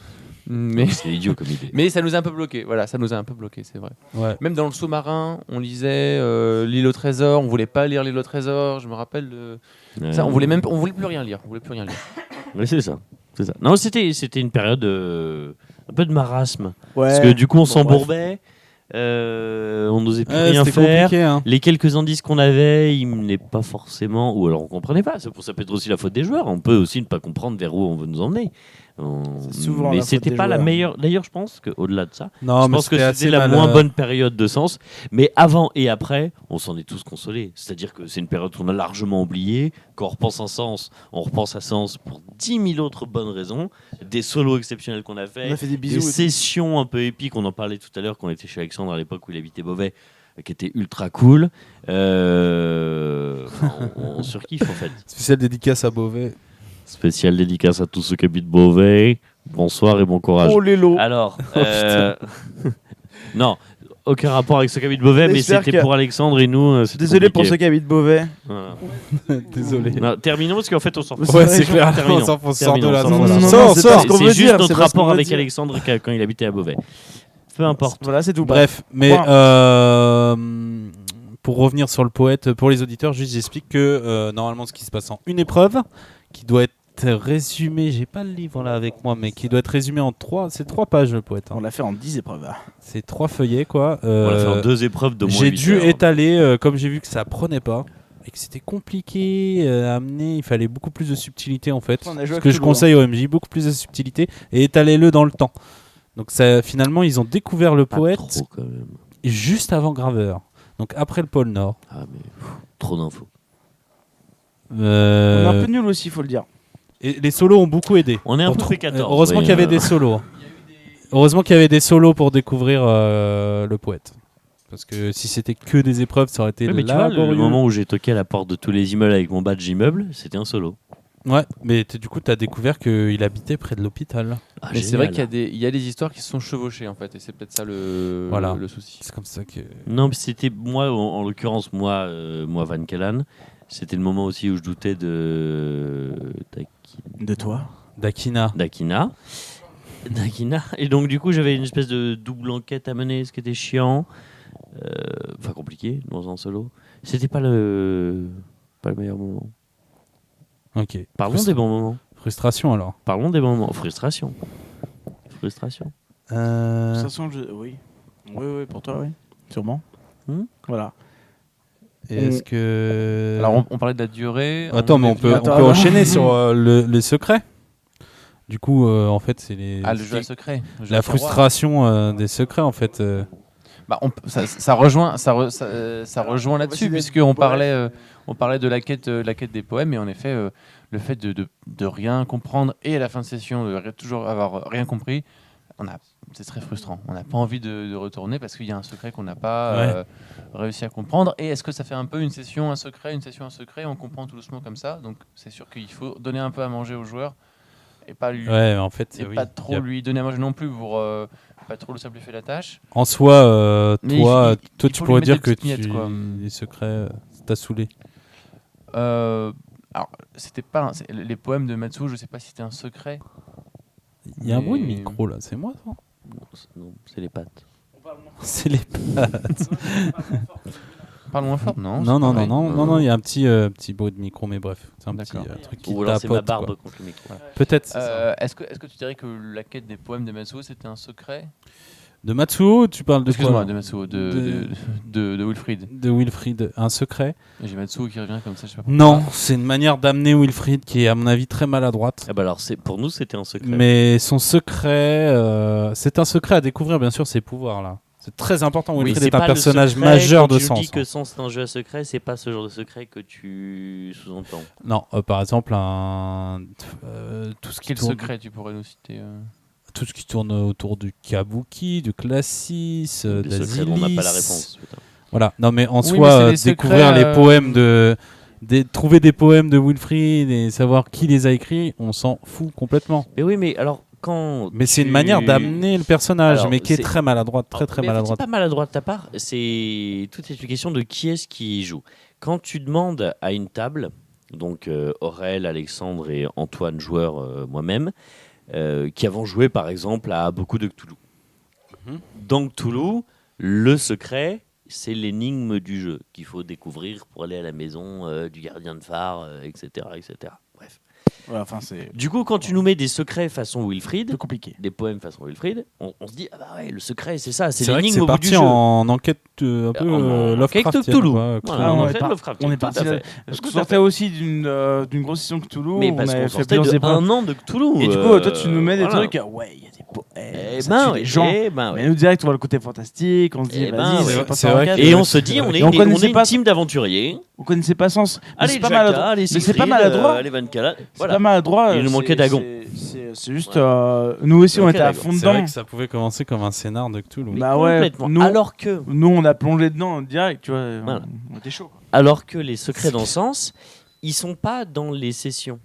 Mais, C'est idiot comme idée. mais ça nous a un peu bloqué. Voilà, ça nous a un peu bloqué, c'est vrai. Ouais. Même dans le sous-marin, on lisait l'île au trésor. On voulait pas lire l'île au trésor. Je me rappelle de ça. On voulait plus rien lire. On voulait plus rien lire. Ouais, c'est ça. C'est ça. Non, c'était une période un peu de marasme. Ouais. Parce que du coup, on Bon, s'embourbait, on n'osait plus Ouais, rien c'était faire. compliqué, hein. Les quelques indices qu'on avait, ils n'est pas forcément, ou alors on comprenait pas. Ça peut être aussi la faute des joueurs. On peut aussi ne pas comprendre vers où on veut nous emmener. C'est souvent Mais la faute c'était des pas la joueurs. meilleure. D'ailleurs, je pense qu'au-delà de ça, Non, je mais pense que c'était c'était assez la mal, moins bonne période de sens. Mais avant et après, on s'en est tous consolés. C'est-à-dire que c'est une période qu'on a largement oubliée. Quand on repense à Sens, on repense à Sens pour 10 000 autres bonnes raisons. Des solos exceptionnels qu'on a On fait. a fait des Des bisous. et tout. sessions un peu épiques, on en parlait tout à l'heure quand on était chez Alexandre à l'époque où il habitait Beauvais, qui était ultra cool. On surkiffe en fait. Spécial dédicace à Beauvais. Spécial dédicace à tous ceux qui habitent Beauvais. Bonsoir et bon courage. Oh les lots. Alors, non, aucun rapport avec ceux qui habitent Beauvais, mais J'espère c'était que- pour Alexandre et nous. c'était Désolé pour ceux compliqué. qui habitent Beauvais. Voilà. Désolé. Non, terminons parce qu'en fait on s'en fout. Ouais, c'est clair. Terminons. On sort de Terminons, là. on Non, s'en non, fout. non, c'est pas Sors. ce qu'on C'est veut juste dire, notre c'est pas ce qu'on rapport veut avec dire. Alexandre quand il habitait à Beauvais. Peu importe. Voilà, c'est tout. Bref, mais Point. pour revenir sur le poète, pour les auditeurs, juste j'explique que normalement ce qui se passe en une épreuve, qui doit être être résumé, j'ai pas le livre là avec moi, mais qui doit être résumé en 3 pages le poète. On l'a fait en 10 épreuves. C'est 3 feuillets quoi. On l'a fait en 2 épreuves de moins J'ai 8 dû heures. étaler, comme j'ai vu que ça prenait pas et que c'était compliqué à amener, il fallait beaucoup plus de subtilité en fait. On a joué Ce avec que je Toulouse, conseille au MJ, beaucoup plus de subtilité et étalez-le dans le temps. Donc ça, finalement, ils ont découvert le Pas poète trop, quand même. juste avant Graveur. Donc après le pôle Nord. Ah, mais trop d'infos. On est un Euh, peu nul aussi, faut le dire. et les solos ont beaucoup aidé. On est un peu Pour- P14. Heureusement oui, qu'il y avait des solos. Heureusement qu'il y avait des solos pour découvrir le poète. Parce que si c'était que des épreuves, ça aurait été Oui, mais tu vois, le laborieux. moment où j'ai toqué à la porte de tous les immeubles avec mon badge immeuble, c'était un solo. Ouais, mais du coup, t'as découvert qu'il habitait près de l'hôpital. Ah, Mais c'est vrai génial. qu'il y a des histoires qui se sont chevauchées en fait, et c'est peut-être ça Voilà. le souci. C'est comme ça que. Non, mais c'était moi, en l'occurrence, moi, Van Callan. C'était le moment aussi où je doutais De toi. D'Akina. d'Akina. Et donc, du coup, j'avais une espèce de double enquête à mener, ce qui était chiant. Enfin, compliqué dans un solo. C'était pas le meilleur moment. Ok. Parlons des bons moments. Frustration alors. Parlons des bons moments. Frustration. De toute façon, oui. Oui, pour toi, oui. Sûrement. Voilà. Et est-ce que. Alors on parlait de la durée. Attends, mais on peut Attends. enchaîner sur les secrets. Du coup, en fait, c'est les. Ah, le jeu à secret. Le jeu La à tiroir. frustration des secrets, en fait. Bah, ça rejoint là-dessus, c'est puisqu'on parlait, on parlait de la quête des poèmes, et en effet, le fait de rien comprendre et à la fin de session de toujours avoir rien compris, c'est très frustrant. On n'a pas envie de retourner parce qu'il y a un secret qu'on n'a pas réussi à comprendre. Et est-ce que ça fait un peu une session, un secret, on comprend tout doucement comme ça. Donc c'est sûr qu'il faut donner un peu à manger au joueur et pas lui, Ouais, en fait, et oui. pas trop lui donner à manger non plus pour pas trop le simplifier la tâche. En soi, Mais toi, il tu faut lui pourrais mettre dire des que petites miettes, quoi. les secrets, ça t'a saoulé. Alors, c'était pas les poèmes de Matsuo, je sais pas si c'était un secret. Il y a un bruit de Mais- micro là, c'est moi ça. Non, c'est les pattes. C'est les pattes. Parle moins fort, non? Non, c'est non, pareil. il y a un petit bruit de micro, mais bref, c'est un petit D'accord. truc qui Ou alors c'est ma tapote. barbe quoi. contre le micro. Peut-être. c'est ça. Est-ce que tu dirais que la quête des poèmes de Matsuo c'était un secret? De Matsuo, tu parles de Excuse-moi, quoi de Matsuo, de Wilfried. De Wilfried, un secret? J'ai Matsuo qui revient comme ça, je sais pas pourquoi. Non, c'est une manière d'amener Wilfried qui est à mon avis très maladroite. Ah bah alors, pour nous, c'était un secret. Mais son secret, c'est un secret à découvrir bien sûr ses pouvoirs là. C'est très important. Oui, Wilfried c'est est un pas le personnage secret, majeur quand de tu sens. dis que Sens c'est un jeu à secret, c'est pas ce genre de secret que tu sous-entends. Non, par exemple tout ce qui Quel tourne, secret tu pourrais nous citer tout ce qui tourne autour du kabuki, du classis, de Des la secrets dont on n'a pas la Zilis. réponse. Putain. Voilà. Non mais en Oui, soi, mais c'est des découvrir secrets, les poèmes trouver des poèmes de Wilfried et savoir qui les a écrits, on s'en fout complètement. Mais oui, mais alors quand. Mais c'est une tu- manière d'amener le personnage, Alors, mais qui est c'est- très maladroite, très Mais en fait, maladroite. c'est pas maladroit de ta part, c'est toute une question de qui est-ce qui joue. Quand tu demandes à une table, donc Aurel, Alexandre et Antoine, joueurs, moi-même, qui avons joué par exemple à beaucoup de Cthulhu. Dans Cthulhu, le secret, c'est l'énigme du jeu qu'il faut découvrir pour aller à la maison du gardien de phare, etc., etc. Bref. Voilà, enfin, c'est Du coup, quand tu nous mets des secrets façon un Wilfried, peu compliqué. des poèmes façon Wilfried, on se dit ah bah ouais, le secret c'est ça, c'est C'est vrai que l'énigme c'est au bout du parti jeu. en enquête un peu En Lovecraftienne. Cthulhu. quoi. Voilà, on on est a fait pas- Lovecraft. on est tout à parti fait. Parce qu'on Tout à sortait fait. aussi d'une grosse session Cthulhu. Mais On parce avait qu'on fait sortait plusieurs de épreuves. un an de Cthulhu. Et du coup, toi, tu nous mets des voilà. trucs. Ouais, il y a des poèmes. Eh Ça ben tue ouais, les gens. eh ben ouais. Mais nous, direct, on voit le côté fantastique. On se dit, Eh ben vas-y, ouais. c'est pas C'est ça vrai en que- quatre. Et on se dit, on est Et on une connaissait pas- team d'aventuriers. On connaissait pas Sens. Mais Allez, c'est pas Jacka, maladroit. allez, Mais c'est Siegfried, pas maladroit. allez, Van Callan. C'est Voilà. pas maladroit. Il nous manquait Dagon. C'est juste. Ouais. Nous aussi, on Ok, était à Dagon. fond C'est vrai dedans. que ça pouvait commencer comme un scénar de Cthulhu. Bah ouais, Complètement. nous- Alors que Nous, on a plongé dedans direct, tu vois. Voilà. On était chaud. les secrets d'encens, ils sont pas dans les sessions.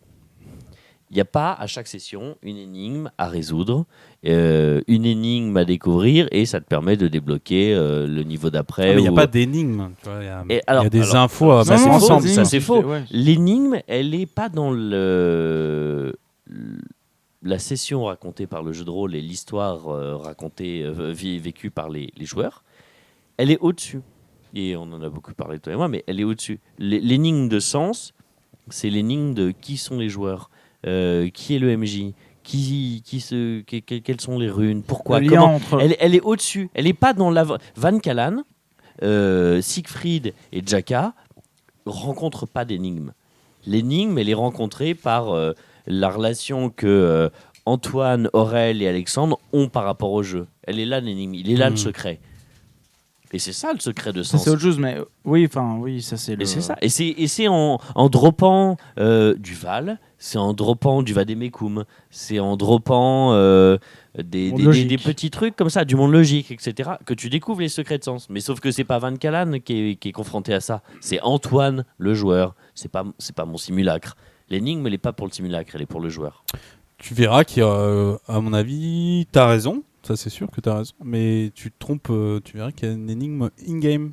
Il n'y a pas à chaque session une énigme à résoudre, une énigme à découvrir, et ça te permet de débloquer le niveau d'après. Ah, mais il n'y a ou- pas d'énigme. tu vois, Il y a, Et il y alors- a des alors- infos à Ça, mettre c'est faux, ensemble. ça, ça. c'est faux. Ouais. L'énigme, elle n'est pas dans la session racontée par le jeu de rôle et l'histoire racontée, vécue par les joueurs. Elle est au-dessus. Et on en a beaucoup parlé, toi et moi, mais elle est au-dessus. L'énigme de sens, c'est l'énigme de qui sont les joueurs. qui est le MJ, quelles sont les runes, pourquoi, Le lien comment. entre- Elle est au-dessus. Elle n'est pas dans la. Van Callan, Siegfried et Jaka rencontrent pas d'énigmes. L'énigme, elle est rencontrée par la relation que Antoine, Aurel et Alexandre ont par rapport au jeu. Elle est là l'énigme, il est là le secret. Et c'est ça le secret de Ça Sens. c'est autre chose, mais oui, enfin oui, ça c'est le. Et c'est ça. Et c'est en droppant du Val, c'est en droppant du Vademecum, c'est en droppant des petits trucs comme ça, du monde logique, etc., que tu découvres les secrets de Sens. Mais sauf que c'est pas Van Callan qui est confronté à ça. C'est Antoine, le joueur. C'est pas mon simulacre. L'énigme, elle n'est pas pour le simulacre, elle est pour le joueur. Tu verras qu'il y a, à mon avis, t'as raison. Ça, c'est sûr que t'as raison. Mais tu te trompes, tu verras qu'il y a une énigme in-game.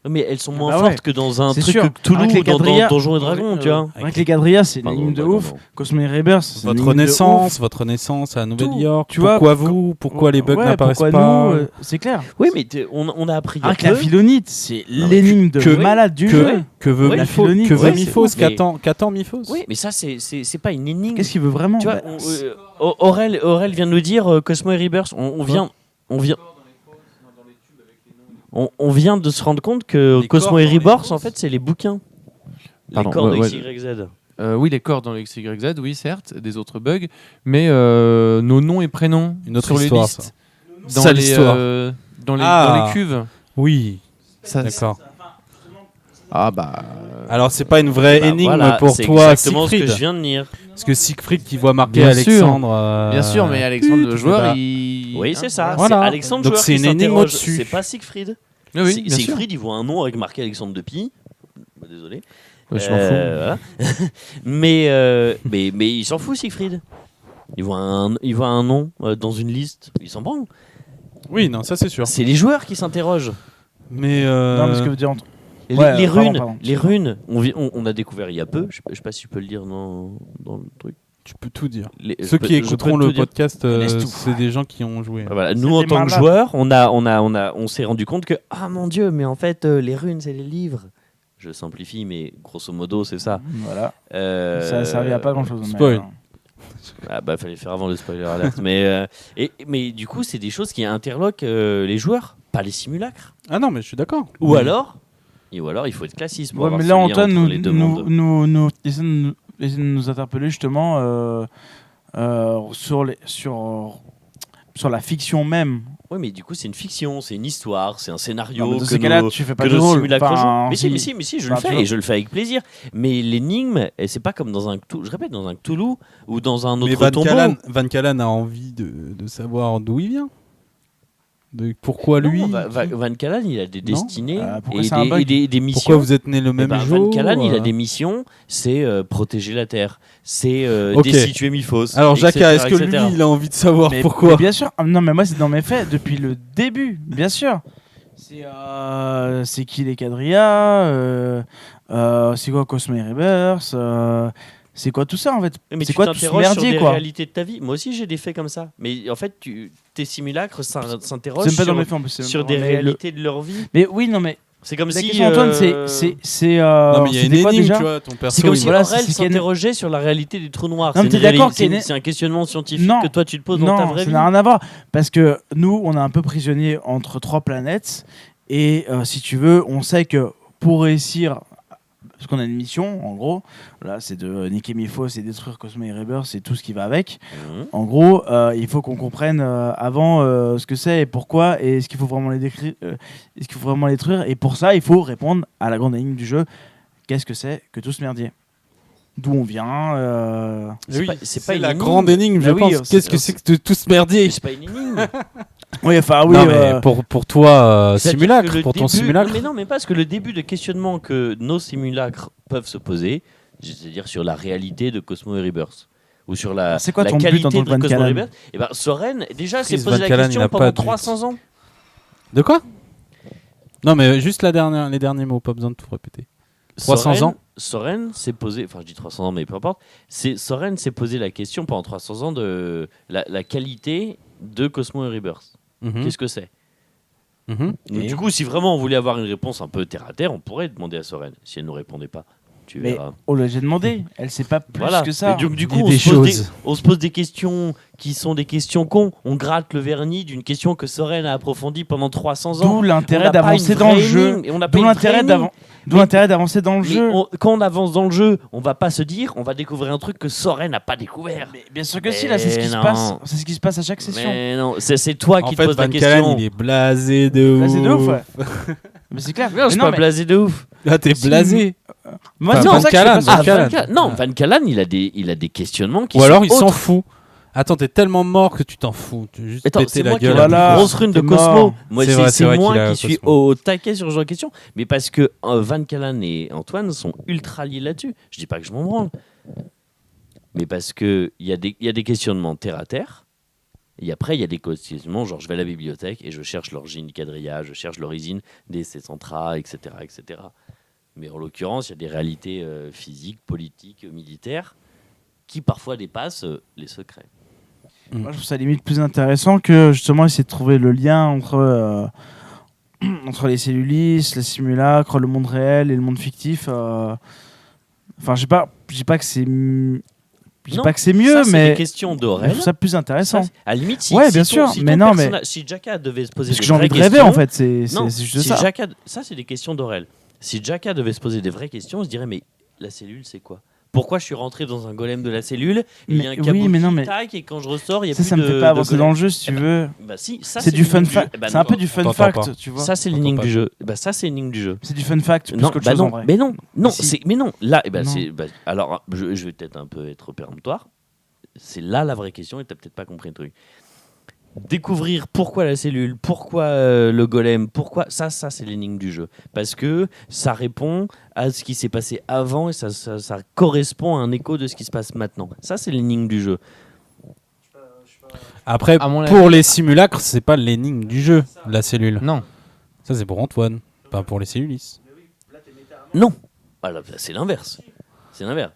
Mais elles sont moins Bah ouais. fortes que dans un C'est truc sûr. que Cthulhu Avec les ou dans quadrillas- Donjons et Dragons, tu vois. Avec les quadrillas, c'est une Pardon, énigme de pardon, ouf. pardon. Cosmo Rebirth, c'est une Votre énigme de renaissance, ouf. votre naissance à Tout, Nouvelle-York. tu vois, Pourquoi vous Pourquoi les bugs Ouais, n'apparaissent pourquoi pas nous, c'est clair. Oui, mais on a appris il y a Avec la peu. philonite, c'est Non, mais l'énigme de que- malade du que- jeu. Que veut Ouais, la Myphos philonite, Que veut ouais, Myphos c'est- mais- Qu'attend Myphos Oui, mais ça, c'est pas une énigme. Qu'est-ce qu'il veut vraiment Tu vois, Bah, Aurel vient de nous dire Cosmo et Rebirth. On vient de se rendre compte que Les Cosmo corps et dans les Rebirth, choses. en fait, c'est les bouquins. Pardon, les corps de ouais, XYZ. Oui, les corps dans le XYZ, oui, certes, des autres bugs, mais nos noms et prénoms Une autre sur les histoire, listes, ça. dans Sale les, histoire. dans les, Ah. dans les cuves. Oui, Ça, d'accord. Ah bah. Alors, c'est pas une vraie Bah, énigme voilà, pour c'est toi, exactement ce que Siegfried. je viens de dire. Parce que Siegfried qui voit marquer Bien Alexandre. Bien sûr, mais Alexandre, le joueur, bah, il. Oui, c'est ça. Voilà. C'est Alexandre Donc joueur c'est qui une énigme s'interroge. au-dessus. C'est pas Siegfried. Oui, oui, bien sûr. Siegfried, il voit un nom avec marqué Alexandre de Pie. Désolé. Ouais, je m'en fous. Voilà. mais il s'en fout, Siegfried. Il voit un nom dans une liste, il s'en branle. Oui, non, ça c'est sûr. C'est les joueurs qui s'interrogent. Mais. Non, mais ce que veut dire entre. Les, Ouais, les pardon, runes, pardon. les runes, on a découvert il y a peu. Je sais pas si tu peux le dire dans le truc. Tu peux tout dire. Je Ceux peux- qui je peux écouteront tout le dire. podcast, Laisse tout. c'est des gens qui ont joué. Voilà, nous, en C'était tant que malade. joueurs, on s'est rendu compte que, ah mon dieu, mais en fait, les runes, c'est les livres. Je simplifie, mais grosso modo, c'est ça. Voilà. Euh, Ça servait à pas grand chose. spoil. Ah bah, fallait faire avant le spoiler alert. mais du coup, c'est des choses qui interloquent les joueurs, pas les simulacres. Ah non, mais je suis d'accord. Ou alors, il faut être classiste pour Ouais, avoir mais ce là, lien Antoine entre les deux mondes. nous essaie de nous interpeller justement sur la fiction même. Oui, mais du coup, c'est une fiction, c'est une histoire, c'est un scénario Non, mais dans que ces cas-là, nos- tu fais pas que de nos rôle. simulacres Enfin, jouent. Mais si, je le Enfin, tu fais vois. et je le fais avec plaisir. Mais l'énigme, c'est pas comme dans un Cthulhu, je répète, dans un Cthulhu ou dans un Mais autre tombeau. Van Callan a envie de savoir d'où il vient. De pourquoi lui. Non, Van Callan, il a des Non. destinées pourquoi et c'est un bug des missions. Pourquoi vous êtes né le Eh même ben, jour Van Callan, il a euh, des missions, c'est protéger la Terre, c'est Ok. destituer Myphos. Alors, etc., Jacques, est-ce que lui, etc. il a envie de savoir Mais pourquoi bien sûr. Ah, non, mais moi, c'est dans mes faits depuis le début, bien sûr. C'est qui les quadrillas c'est quoi Cosmo Rebirth c'est quoi tout ça en fait Mais c'est tu quoi tout ce t'interroges sur merdier des quoi réalités de ta vie. Moi aussi, j'ai des faits comme ça. Mais en fait, tes simulacres s'interrogent C'est même pas dans sur, mes faits en plus, c'est même sur pas des dans mes- réalités de leur vie. mais oui non mais C'est comme la si question Antoine euh, Non, mais il c'est y a une c'était quoi, énigme, déjà tu vois, ton perso. c'est comme il- si Voilà, Aurel c'est qu'il y a une- s'interrogeait sur la réalité des trous noirs. Non, mais C'est t'es une d'accord réali- qu'il y a c'est une- c'est un questionnement scientifique Non. que toi tu te poses dans ta non vraie ça vie. n'a rien à voir parce que nous on est un peu prisonniers entre trois planètes et si tu veux on sait que pour réussir parce qu'on a une mission en gros là c'est de niquer Myphos et détruire Cosmo et Rebirth c'est tout ce qui va avec. Mhm. En gros, il faut qu'on comprenne avant ce que c'est et pourquoi et est-ce qu'il faut vraiment les décrire, est-ce qu'il faut vraiment les détruire et pour ça il faut répondre à la grande énigme du jeu. Qu'est-ce que c'est que tout ce merdier? D'où on vient C'est Oui, pas- c'est c'est pas une la énigme. grande énigme, je Bah oui, pense. Qu'est-ce que c'est que tout ce Mais merdier c'est pas une énigme. Oui, enfin oui. Non, mais pour toi, C'est-à-dire simulacre, que le pour ton début- simulacre. Mais non, mais parce que le début de questionnement que nos simulacres peuvent se poser, c'est-à-dire sur la réalité de Cosmo et Rebirth, ou sur la, C'est quoi la ton but qualité en tant de que Van Cosmo et Callan Rebirth, et ben Soren déjà s'est Chris posé Van la Callan, il question a pas pendant de but. 300 ans. De quoi? Non, mais juste les derniers mots, pas besoin de tout répéter. 300 ans. Soren s'est posé, enfin je dis 300 ans, mais peu importe. Soren s'est posé la question pendant 300 ans de la qualité de Cosmo et Rebirth. Mhm. Qu'est-ce que c'est? Mhm. Donc, Et du coup, si vraiment on voulait avoir une réponse un peu terre à terre, on pourrait demander à Soren si elle ne nous répondait pas. Tu Mais verras. j'ai demandé, elle sait pas plus Voilà. que ça. Et donc, du Dis coup, des choses. on se pose des questions qui sont des questions cons. On gratte le vernis d'une question que Soren a approfondie pendant 300 ans. D'où l'intérêt On n'a pas d'avancer une dans le vraie jeu. énigme, et on n'a pas D'où une vraie énigme. l'intérêt d'avancer dans le Mais jeu. quand on avance dans le jeu, on va pas se dire, on va découvrir un truc que Soren n'a pas découvert. Mais bien sûr que si, là, c'est ce qui se non. passe. C'est ce qui se passe à chaque session. Mais non, c'est toi En qui fait, te poses la Van question. Callen, il est blasé de Là, ouf. c'est de ouf, ouais. Mais c'est clair. Non, je suis pas blasé de ouf. Là, t'es Si. blasé. Moi, Enfin, c'est Van pour ça que je Callen, fais pas Van ça. Callen. Non, Van Callen, il a des questionnements qui Ou sont alors, il s'en autres. fout. Attends, t'es tellement mort que tu t'en fous. Tu veux juste Attends, péter c'est la moi qui ai gueule. la Voilà. plus grosse rune de T'es Cosmo. mort. Moi, C'est vrai c'est qu'il moi a qui suis Cosmo. au taquet sur ce genre de questions. Mais parce que Van Callen et Antoine sont ultra liés là-dessus. Je dis pas que je m'en branle. Mais parce qu'il y a des questionnements terre à terre. Et après, il y a des questionnements, genre je vais à la bibliothèque et je cherche l'origine du quadrillage, je cherche l'origine des centra, etc., etc. Mais en l'occurrence, il y a des réalités physiques, politiques, militaires qui parfois dépassent les secrets. Moi, je trouve ça limite plus intéressant que justement essayer de trouver le lien entre les cellulistes, les simulacres, le monde réel et le monde fictif. Enfin, je dis pas que c'est mieux, Ça, c'est mais des questions je d'Aurel. trouve ça plus intéressant. Ça, à la limite, si, Ouais, si bien ton- sûr, si mais ton non, personnage- si Jaka devait se poser Parce des que j'ai envie vraies de rêver questions, en fait, c'est non, juste si ça. Jaka, ça c'est des questions d'Aurel. Si Jaka devait se poser des vraies questions, on se dirait mais la cellule c'est quoi? Pourquoi je suis rentré dans un golem de la cellule et il y a un Mais câble oui, mais non, qui mais tac, et quand je ressors il y a ça, plus ça me de- fait de pas avancer golem. dans le jeu si tu Eh ben, veux. Bah si, ça C'est du fun l'énigme fact. jeu. Eh ben C'est un non. peu du fun t'entends fact, pas. tu vois. Ça c'est T'entends l'énigme pas. du jeu. Bah ça c'est l'énigme du jeu. C'est du fun fact plus Non, qu'autre bah chose en non, vrai. mais non, Si. mais non. Là, eh ben, Non. alors je vais peut-être un peu être péremptoire. C'est là la vraie question et t'as peut-être pas compris le truc. Découvrir pourquoi la cellule, pourquoi le golem, pourquoi ça c'est l'énigme du jeu. Parce que ça répond à ce qui s'est passé avant et ça correspond à un écho de ce qui se passe maintenant. Ça c'est l'énigme du jeu. Après, À mon pour avis- les simulacres, c'est pas l'énigme du jeu, la cellule. Non. Ça, c'est pour Antoine, pas pour les cellulistes. Non. Voilà, c'est l'inverse. C'est l'inverse.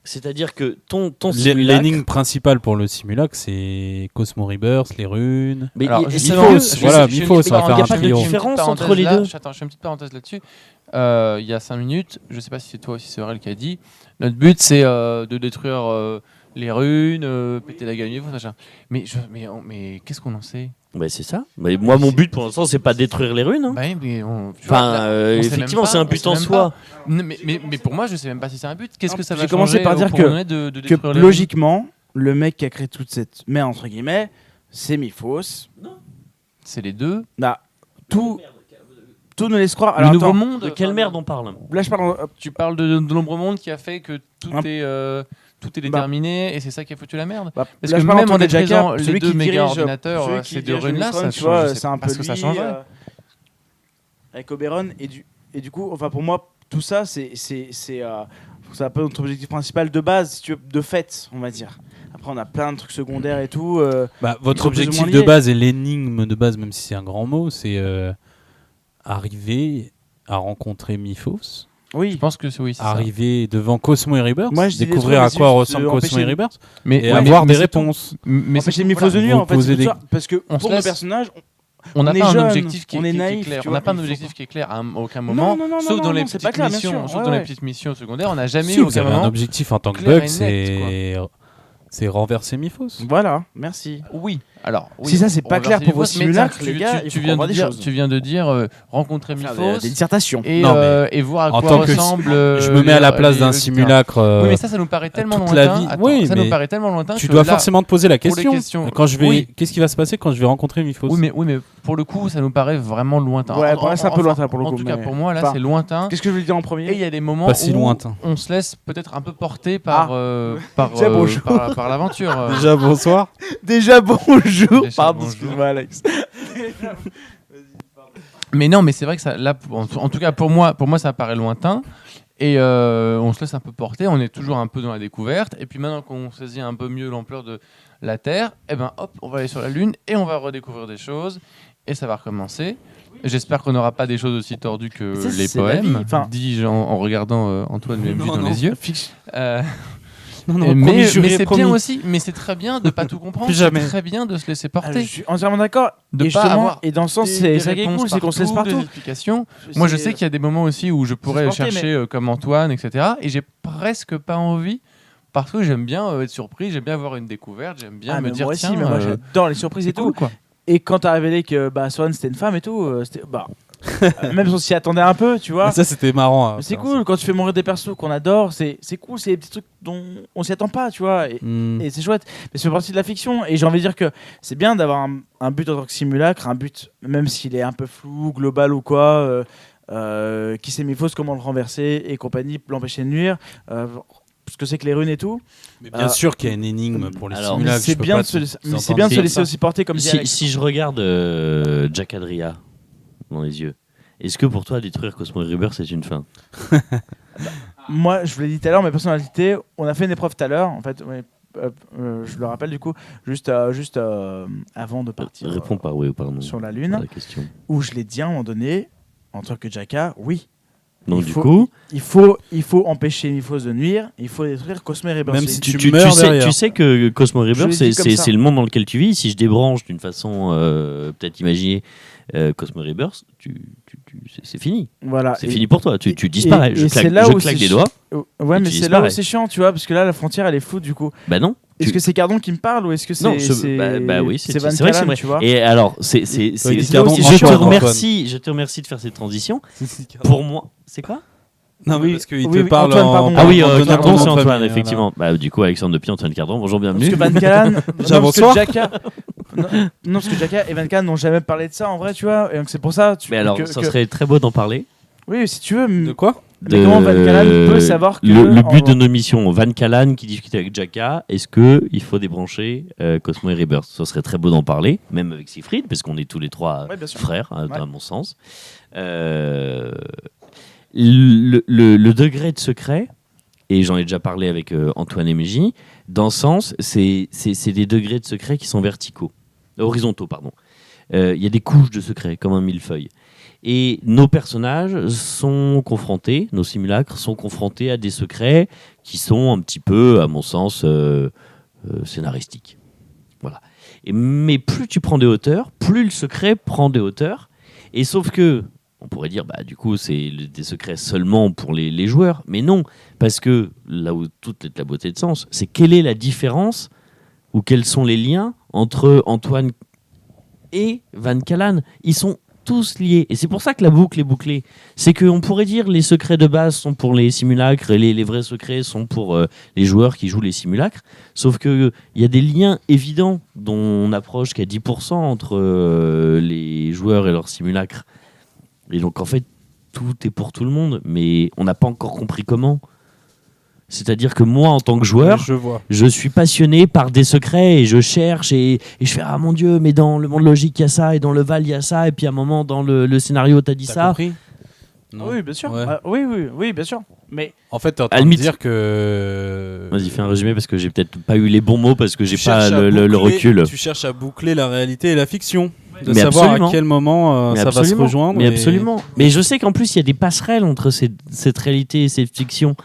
C'est-à-dire que ton simulacre... L'énigme principale pour le simulacre, c'est Cosmo Rebirth, les runes. Mais Alors, il- justement, Mythos, voilà, Mythos, on va faire y a un pas de trio. différence entre les deux. Attends, je fais une petite parenthèse là-dessus. Il y a 5 minutes, je sais pas si c'est toi aussi, c'est Aurel qui a dit, notre but c'est de détruire les runes, péter la gueule, machin. Mais qu'est-ce qu'on en sait? Bah, c'est ça. Mais moi, mon but pour l'instant, c'est pas détruire les runes. Hein. Bah oui, mais tu vois, Enfin, là, on sait effectivement, même pas, c'est un on but sait en même soi. pas. Mais pour moi, je sais même pas si c'est un but. Qu'est-ce que ça va J'ai changer commencé par dire pour que- nous donner de Que détruire les logiquement, le mec qui a créé toute cette merde entre guillemets, c'est Miphos. runes? C'est les deux. Là, tout nous laisse croire. Le Alors, nouveau attends, monde. De quelle merde on parle? là je parle. Tu parles de l'ombre monde qui a fait que tout Hum. est déterminé et c'est ça qui a foutu la merde. Bah, Parce là, que je parle même en Antoine Jacquard, maîtrisant les celui deux qui méga dirige- ordinateurs, celui qui ces deux dirige runes-là, Omicron, ça tu vois, change. c'est un peu Parce que ça lui, changerait. Avec Oberon et du coup, enfin pour moi, tout ça, c'est un peu notre objectif principal de base, si tu veux, de fait, on va dire. Après, on a plein de trucs secondaires et tout. Bah, Ils votre sont plus ou objectif moins de liés. base et l'énigme de base, même si c'est un grand mot, c'est arriver à rencontrer Mythos, Oui. Je pense que oui, c'est ça. arriver devant Cosmo et Rebirth, Moi, je dis des découvrir trucs, à quoi mais ressemble juste, Cosmo et empêcher- Rebirth, Mais et ouais, avoir mais des c'est tout. réponses. Mais Empêcher c'est Mythos de nuire, vous en fait, posez c'est des- tout ça. Parce que On se pour nos laisse- personnages, on n'a on est pas un jeune, objectif qui on est est naïf, clair. tu On n'a vois, pas un il faut- objectif qui est clair à aucun moment. non, Sauf dans les c'est petites pas clair, bien missions, sûr. sauf Ouais, dans les ouais. petites missions secondaires, on n'a jamais Si, eu vous aucun avez un moment. objectif en tant que clair bug, et net, c'est renverser Mythos. Voilà, merci. Oui. Alors, oui, Si ça, c'est on pas va clair voir pour vos ces vidéos, mais simulacres, les gars, il tu faut viens voir de des dire, choses. tu viens de dire rencontrer Faire Mythos des dissertations. et, Non, mais et voir à en quoi tant que- ressemble. Je me mets à la place d'un simulacre. Oui, mais ça nous paraît tellement toute lointain. la vie. Attends, Oui, ça nous mais paraît tellement lointain tu que dois là- forcément te poser la pour les question. questions- Quand je vais, Oui. qu'est-ce qui va se passer quand je vais rencontrer Mythos? Oui, mais pour le coup, ça nous paraît vraiment lointain. Ouais, pour moi, c'est un peu lointain, pour le En coup, tout cas, mais- pour moi, là, Enfin, c'est lointain. Qu'est-ce que je voulais dire en Et il premier y a des moments Pas si où lointain. on se laisse peut-être un peu porter par Déjà, bonjour. par l'aventure. Déjà, bonsoir. Déjà bonjour. Déjà, Pardon, bonjour. excuse-moi Alex. Mais non, mais c'est vrai que ça, là, en tout cas pour moi, ça paraît lointain. Et on se laisse un peu porter. On est toujours un peu dans la découverte. Et puis maintenant qu'on saisit un peu mieux l'ampleur de la Terre, eh ben hop, on va aller sur la Lune et on va redécouvrir des choses. Et ça va recommencer. J'espère qu'on n'aura pas des choses aussi tordues que Ça, les c'est la vie. poèmes, Enfin- dis-je en regardant Antoine lui dans les yeux. Euh, non, mais promis, juré, c'est promis. bien aussi, mais c'est très bien de pas tout comprendre. Plus C'est jamais. très bien de se laisser Ah, porter. je suis entièrement d'accord. De Et pas justement, avoir et dans le sens, des c'est ça qui est réponses cool, c'est qu'on se laisse des partout. explications. Moi, je sais qu'il y a des moments aussi où je pourrais porté, chercher comme Antoine, etc. Et j'ai presque pas envie parce que j'aime bien être surpris, j'aime bien avoir une découverte, j'aime bien me dire moi aussi, tiens, mais moi j'adore les surprises et c'est tout. cool quoi. Et quand t'as révélé que Swan c'était une femme et tout, c'était même si on s'y attendait un peu, tu vois. Mais ça, c'était marrant. Mais c'est cool quand tu fais mourir des persos qu'on adore, c'est cool, c'est des petits trucs dont on s'y attend pas, tu vois. Et c'est chouette. Mais ça fait partie de la fiction. Et j'ai envie de dire que c'est bien d'avoir un but en tant que simulacre, un but, même s'il est un peu flou, global ou quoi, qui sait mes fausses, comment le renverser et compagnie, l'empêcher de nuire. Ce que c'est que les runes et tout. Mais bien sûr qu'il y a une énigme pour les alors, simulacres. C'est bien, de se laisser aussi porter comme dit Alex. Si je regarde Jack Adria dans les yeux, est-ce que pour toi détruire Cosmo Rebirth c'est une fin? Moi, je vous l'ai dit tout à l'heure, mes personnalités, on a fait une épreuve tout à l'heure, en fait. Je le rappelle du coup, juste avant de partir Réponds par oui ou par non sur la à Lune, la question. où je l'ai dit à un moment donné, en tant que Jaka, oui. Donc Il du faut- coup, Il faut empêcher Nifos de nuire, il faut détruire Cosmo Rebirth. Même C'est- si tu meurs derrière. tu sais que Cosmo Je Rebirth l'ai dit comme ça. c'est le monde dans lequel tu vis. Si je débranche d'une façon peut-être imaginée Cosmo Rebirth, c'est fini. Voilà. C'est Et- fini pour toi. Tu disparais. et Je c'est claque, là je où claque c'est des doigts. Ouais, Et mais tu c'est là où disparais. c'est chiant, tu vois, parce que là, la frontière, elle est floue du coup. Bah non. Est-ce que c'est Cardon qui me parle ou est-ce que c'est Non, bah oui, c'est Van vrai que c'est Callen, vrai. tu vois. Et alors, Toi, il dit Cardon, aussi je te chiant, remercie de faire cette transition. Pour moi, c'est quoi? Non, mais Oui, parce qu'il oui, te oui, parle Antoine, en... pardon. Ah oui, en donnant Cardon, ton c'est nom de Antoine, famille, effectivement. Bah, du coup, Alexandre Depuis, Antoine Cardon, bonjour, Parce bienvenue. que Van Callen, Déjà, parce que bonsoir. Jaka, non, parce que Jaka et Van Callen n'ont jamais parlé de ça en vrai, tu vois. Et donc c'est pour ça. Mais alors, ça serait très beau d'en parler. Oui, si tu veux. De quoi? Mais comment Van Callen peut savoir que le but en- de nos missions, Van Callen qui discute avec Jaka, est-ce que il faut débrancher Cosmo et Rebirth? Ça serait très beau d'en parler, même avec Siegfried, parce qu'on est tous les trois Ouais, bien sûr. frères, Ouais. à mon sens. Le degré de secret, et j'en ai déjà parlé avec Antoine MJ, dans ce sens, c'est des degrés de secret qui sont verticaux, horizontaux, pardon. Il y a des couches de secret, comme un millefeuille. Et nos personnages sont confrontés, nos simulacres sont confrontés à des secrets qui sont un petit peu, à mon sens, scénaristiques. Voilà. Mais plus tu prends des hauteurs, plus le secret prend des hauteurs. Et sauf que, on pourrait dire, bah, du coup, c'est des secrets seulement pour les joueurs. Mais non, parce que là où toute la beauté de sens, c'est quelle est la différence ou quels sont les liens entre Antoine et Van Callen. Ils sont tous liés. Et c'est pour ça que la boucle est bouclée. C'est qu'on pourrait dire les secrets de base sont pour les simulacres et les vrais secrets sont pour les joueurs qui jouent les simulacres. Sauf qu'il y a des liens évidents dont on approche qu'à 10% entre les joueurs et leurs simulacres. Et donc en fait, tout est pour tout le monde. Mais on n'a pas encore compris comment. C'est-à-dire que moi, en tant que joueur, Je vois. je suis passionné par des secrets et je cherche et je fais ah mon Dieu, mais dans le monde logique il y a ça et dans le Val il y a ça et puis à un moment dans le scénario t'as dit T'as ça. compris? Non. Oui, bien sûr. Ouais. Oui, bien sûr. Mais En fait, t'es en À train la de limite- dire que... Vas-y, fais un résumé parce que j'ai peut-être pas eu les bons mots parce que j'ai Tu pas cherches à le boucler- recul. Tu cherches à boucler la réalité et la fiction. De Mais savoir absolument. à quel moment Mais ça va se absolument. rejoindre. Mais et- absolument. Mais je sais qu'en plus il y a des passerelles entre cette réalité et cette fiction.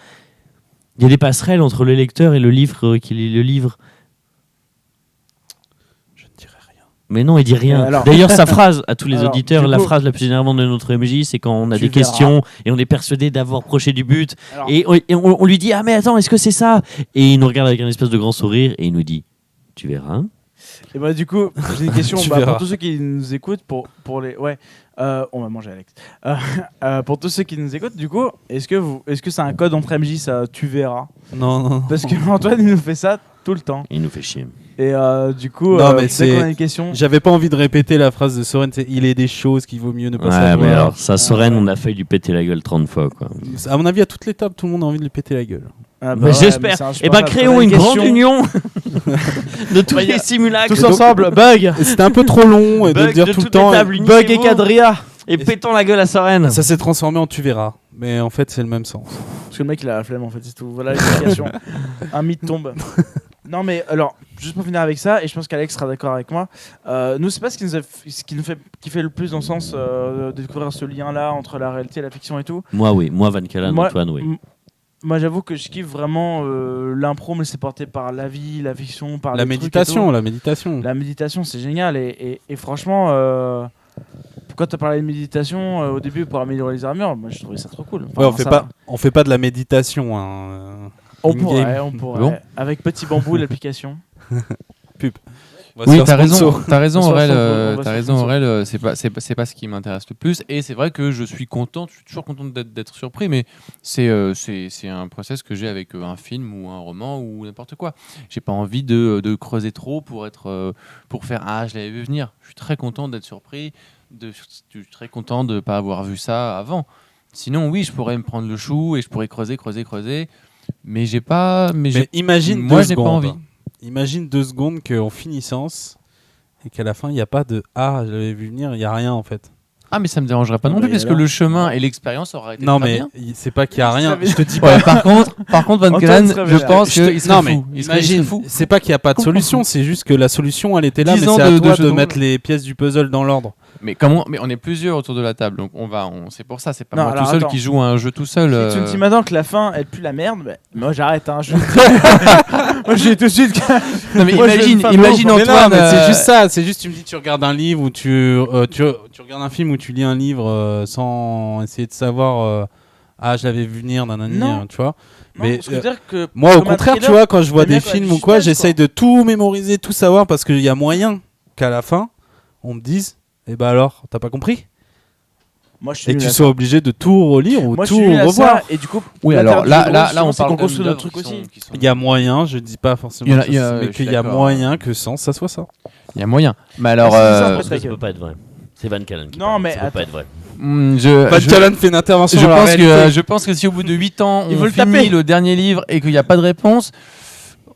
Il y a des passerelles entre le lecteur et le livre qui lit le livre. Je ne dirai rien. Mais non, il dit rien. Alors- D'ailleurs, sa phrase à tous les Alors, auditeurs, du la coup- phrase la plus énervante de notre MJ, c'est quand on a Tu des verras. questions et on est persuadé d'avoir approché du but. alors, Et on lui dit ah mais attends, est-ce que c'est ça? Et il nous regarde avec un espèce de grand sourire et il nous dit tu verras. et bah, du coup, j'ai une question Tu pour verras. tous ceux qui nous écoutent. Pour les. Ouais, on va manger, Alex. Pour tous ceux qui nous écoutent, du coup, est-ce que c'est un code entre MJ, ça tu verras? Non, non. Parce que Antoine, il nous fait ça tout le temps. Il nous fait chier. Et du coup, Non, mais dès c'est- qu'on a une question. J'avais pas envie de répéter la phrase de Soren, c'est il est des choses qu'il vaut mieux ne pas Ouais, savoir. mais alors ça, Soren, on a failli lui péter la gueule 30 fois quoi. À mon avis, à toutes les tables, tout le monde a envie de lui péter la gueule. Ah, Bah, ouais, j'espère. mais c'est Et ben insupportable. créons On a une grande question. union de tous Bah, y a- les simulacres. Tous ensemble, Bug, Et c'était un peu trop long de Bug le dire de tout le toutes les temps. tables, Bug et unissez-vous Cadria. et pétons la gueule à Soren. Ça s'est transformé en tu verras. Mais en fait, c'est le même sens. Parce que le mec, il a la flemme en fait, c'est tout. Voilà l'explication. Un mythe tombe. Non, mais alors, juste pour finir avec ça, et je pense qu'Alex sera d'accord avec moi, nous, c'est pas ce qui fait le plus dans le sens de découvrir ce lien-là entre la réalité et la fiction et tout. Moi oui, moi Van Callen, Moi- Antoine oui. Moi, j'avoue que je kiffe vraiment l'impro, mais c'est porté par la vie, la fiction, par La les trucs et méditation, tout. la méditation. La méditation, c'est génial. Et franchement, quand tu as parlé de méditation au début pour améliorer les armures, moi, je trouvais ça trop cool. Ouais, Enfin, on fait pas de la méditation. Hein. On in-game. pourrait. Bon. Avec Petit Bambou, l'application. On va se Oui, faire t'as raison, sponsor. t'as raison On va se Aurel, faire- on va se t'as faire raison sponsor. Aurel, c'est pas ce qui m'intéresse le plus et c'est vrai que je suis toujours content d'être surpris mais c'est un process que j'ai avec un film ou un roman ou n'importe quoi. J'ai pas envie de creuser trop pour faire je l'avais vu venir. Je suis très content d'être surpris, je suis très content de pas avoir vu ça avant. Sinon oui, je pourrais me prendre le chou et je pourrais creuser mais j'ai pas Mais j'ai imagine moi, 2 j'ai pas secondes. envie. Imagine 2 secondes qu'on finit séance et qu'à la fin, il n'y a pas de « Ah, j'avais vu venir », il n'y a rien en fait. Ah mais ça me dérangerait pas Ah non bah, plus et parce que alors le chemin et l'expérience auraient été Non, très mais bien. c'est pas qu'il n'y a Il rien. savait- Je te dis Ouais, par contre, Van Antoine Galen, serait je vénère. pense qu'il serait non, mais fou. Il serait imagine, fou. c'est pas qu'il n'y a pas de solution, c'est juste que la solution, elle était là, 10 mais ans c'est à de toi jeu de de mettre rôle. les pièces du puzzle dans l'ordre. Mais on est plusieurs autour de la table, donc c'est pour ça, c'est pas Non, moi alors, tout seul attends. qui joue à un jeu tout seul. Si tu me dis maintenant que la fin, elle pue la merde, bah, moi j'arrête. Hein, moi j'ai tout de suite. Non mais Moi, je veux une fin de imagine Mais non, Antoine. mais c'est juste ça, c'est juste tu me dis tu regardes un livre ou tu regardes un film ou tu lis un livre sans essayer de savoir je l'avais vu venir Non. tu vois. Non, Mais ce que je veux dire que moi au comme un contraire, tu thriller, vois, quand je vois t'aimes bien des quand il y a films du ou quoi, suspense, j'essaye de tout mémoriser, tout savoir parce qu'il y a moyen qu'à la fin on me dise bah alors, t'as pas compris? moi je suis Et que nul tu à sois ça. obligé de tout relire ou Moi je tout suis nul à revoir. ça, et du coup. Oui, l'intérêt alors du là jeu de rôle, là justement, on c'est parle qu'on quand construit même notre truc d'œuvres aussi. qui sont- Il y a moyen, je dis pas forcément, Il y a- mais je suis qu'il y a d'accord. moyen que sans ça soit ça. Il y a moyen. Mais alors, c'est ça, Parce que ça gueule. peut pas être vrai. C'est Van Callen qui Non, parle, mais ça peut pas attends. être vrai. Van Callen fait une intervention je dans la pense réalité. je pense que si au bout de 8 ans Il on faut le finit taper. le dernier livre et qu'il n'y a pas de réponse,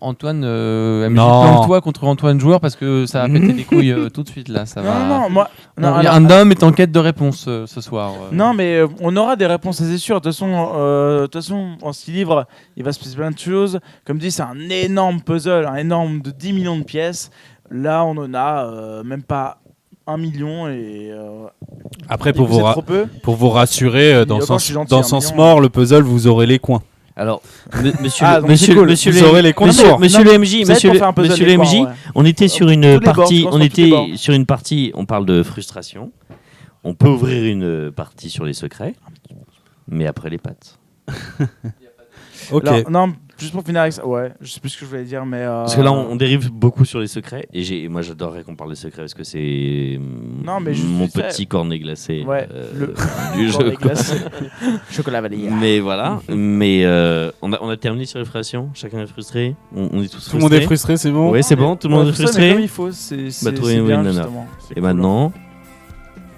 Antoine, MJ, Non. plante-toi contre Antoine joueur parce que ça va péter les couilles tout de suite là. Ça va. Non, moi. Non, Non, alors, un homme est en quête de réponse ce soir. non, mais on aura des réponses, ça, c'est sûr. De toute façon, en 6 livres, il va se passer plein de choses. Comme dit, c'est un énorme puzzle, un énorme de 10 millions de pièces. Là, on en a même pas 1 million et. Après, et pour que vous, c'est trop peu. pour vous rassurer, dans Encore, je suis gentil, dans un Sens million. Mort, le puzzle, vous aurez les coins. Alors, monsieur, Ah, donc c'est cool. monsieur, Vous aurez les coins monsieur, forts. monsieur Non, le MJ, Ça aide pour faire un puzzle monsieur des le coins, MJ, ouais. on était sur une Tous les bords, partie, tu on commences par tous les était bords. sur une partie, on parle de frustration. On peut ouvrir une partie sur les secrets, mais après les pattes. Ok. Alors, non, juste pour finir avec ça, ouais, je sais plus ce que je voulais dire, mais. Parce que là, on dérive beaucoup sur les secrets, et moi, j'adorerais qu'on parle des secrets parce que c'est Non, mais juste mon vite fait. petit cornet glacé Ouais, du Pour jeu. les glaces. Chocolat vanille. Mais voilà, mais on a terminé sur les frustrations. Chacun est frustré. On est tous frustrés. Tout le monde est frustré, c'est bon. Oui, c'est bon. Tout le monde est Ça, mais frustré. comme il faut, c'est trouvez c'est une bien, nana. justement. C'est Et cool, maintenant,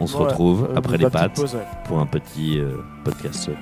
on se hein. retrouve Ouais, après la les petite pattes pause, ouais. pour un petit podcast secret.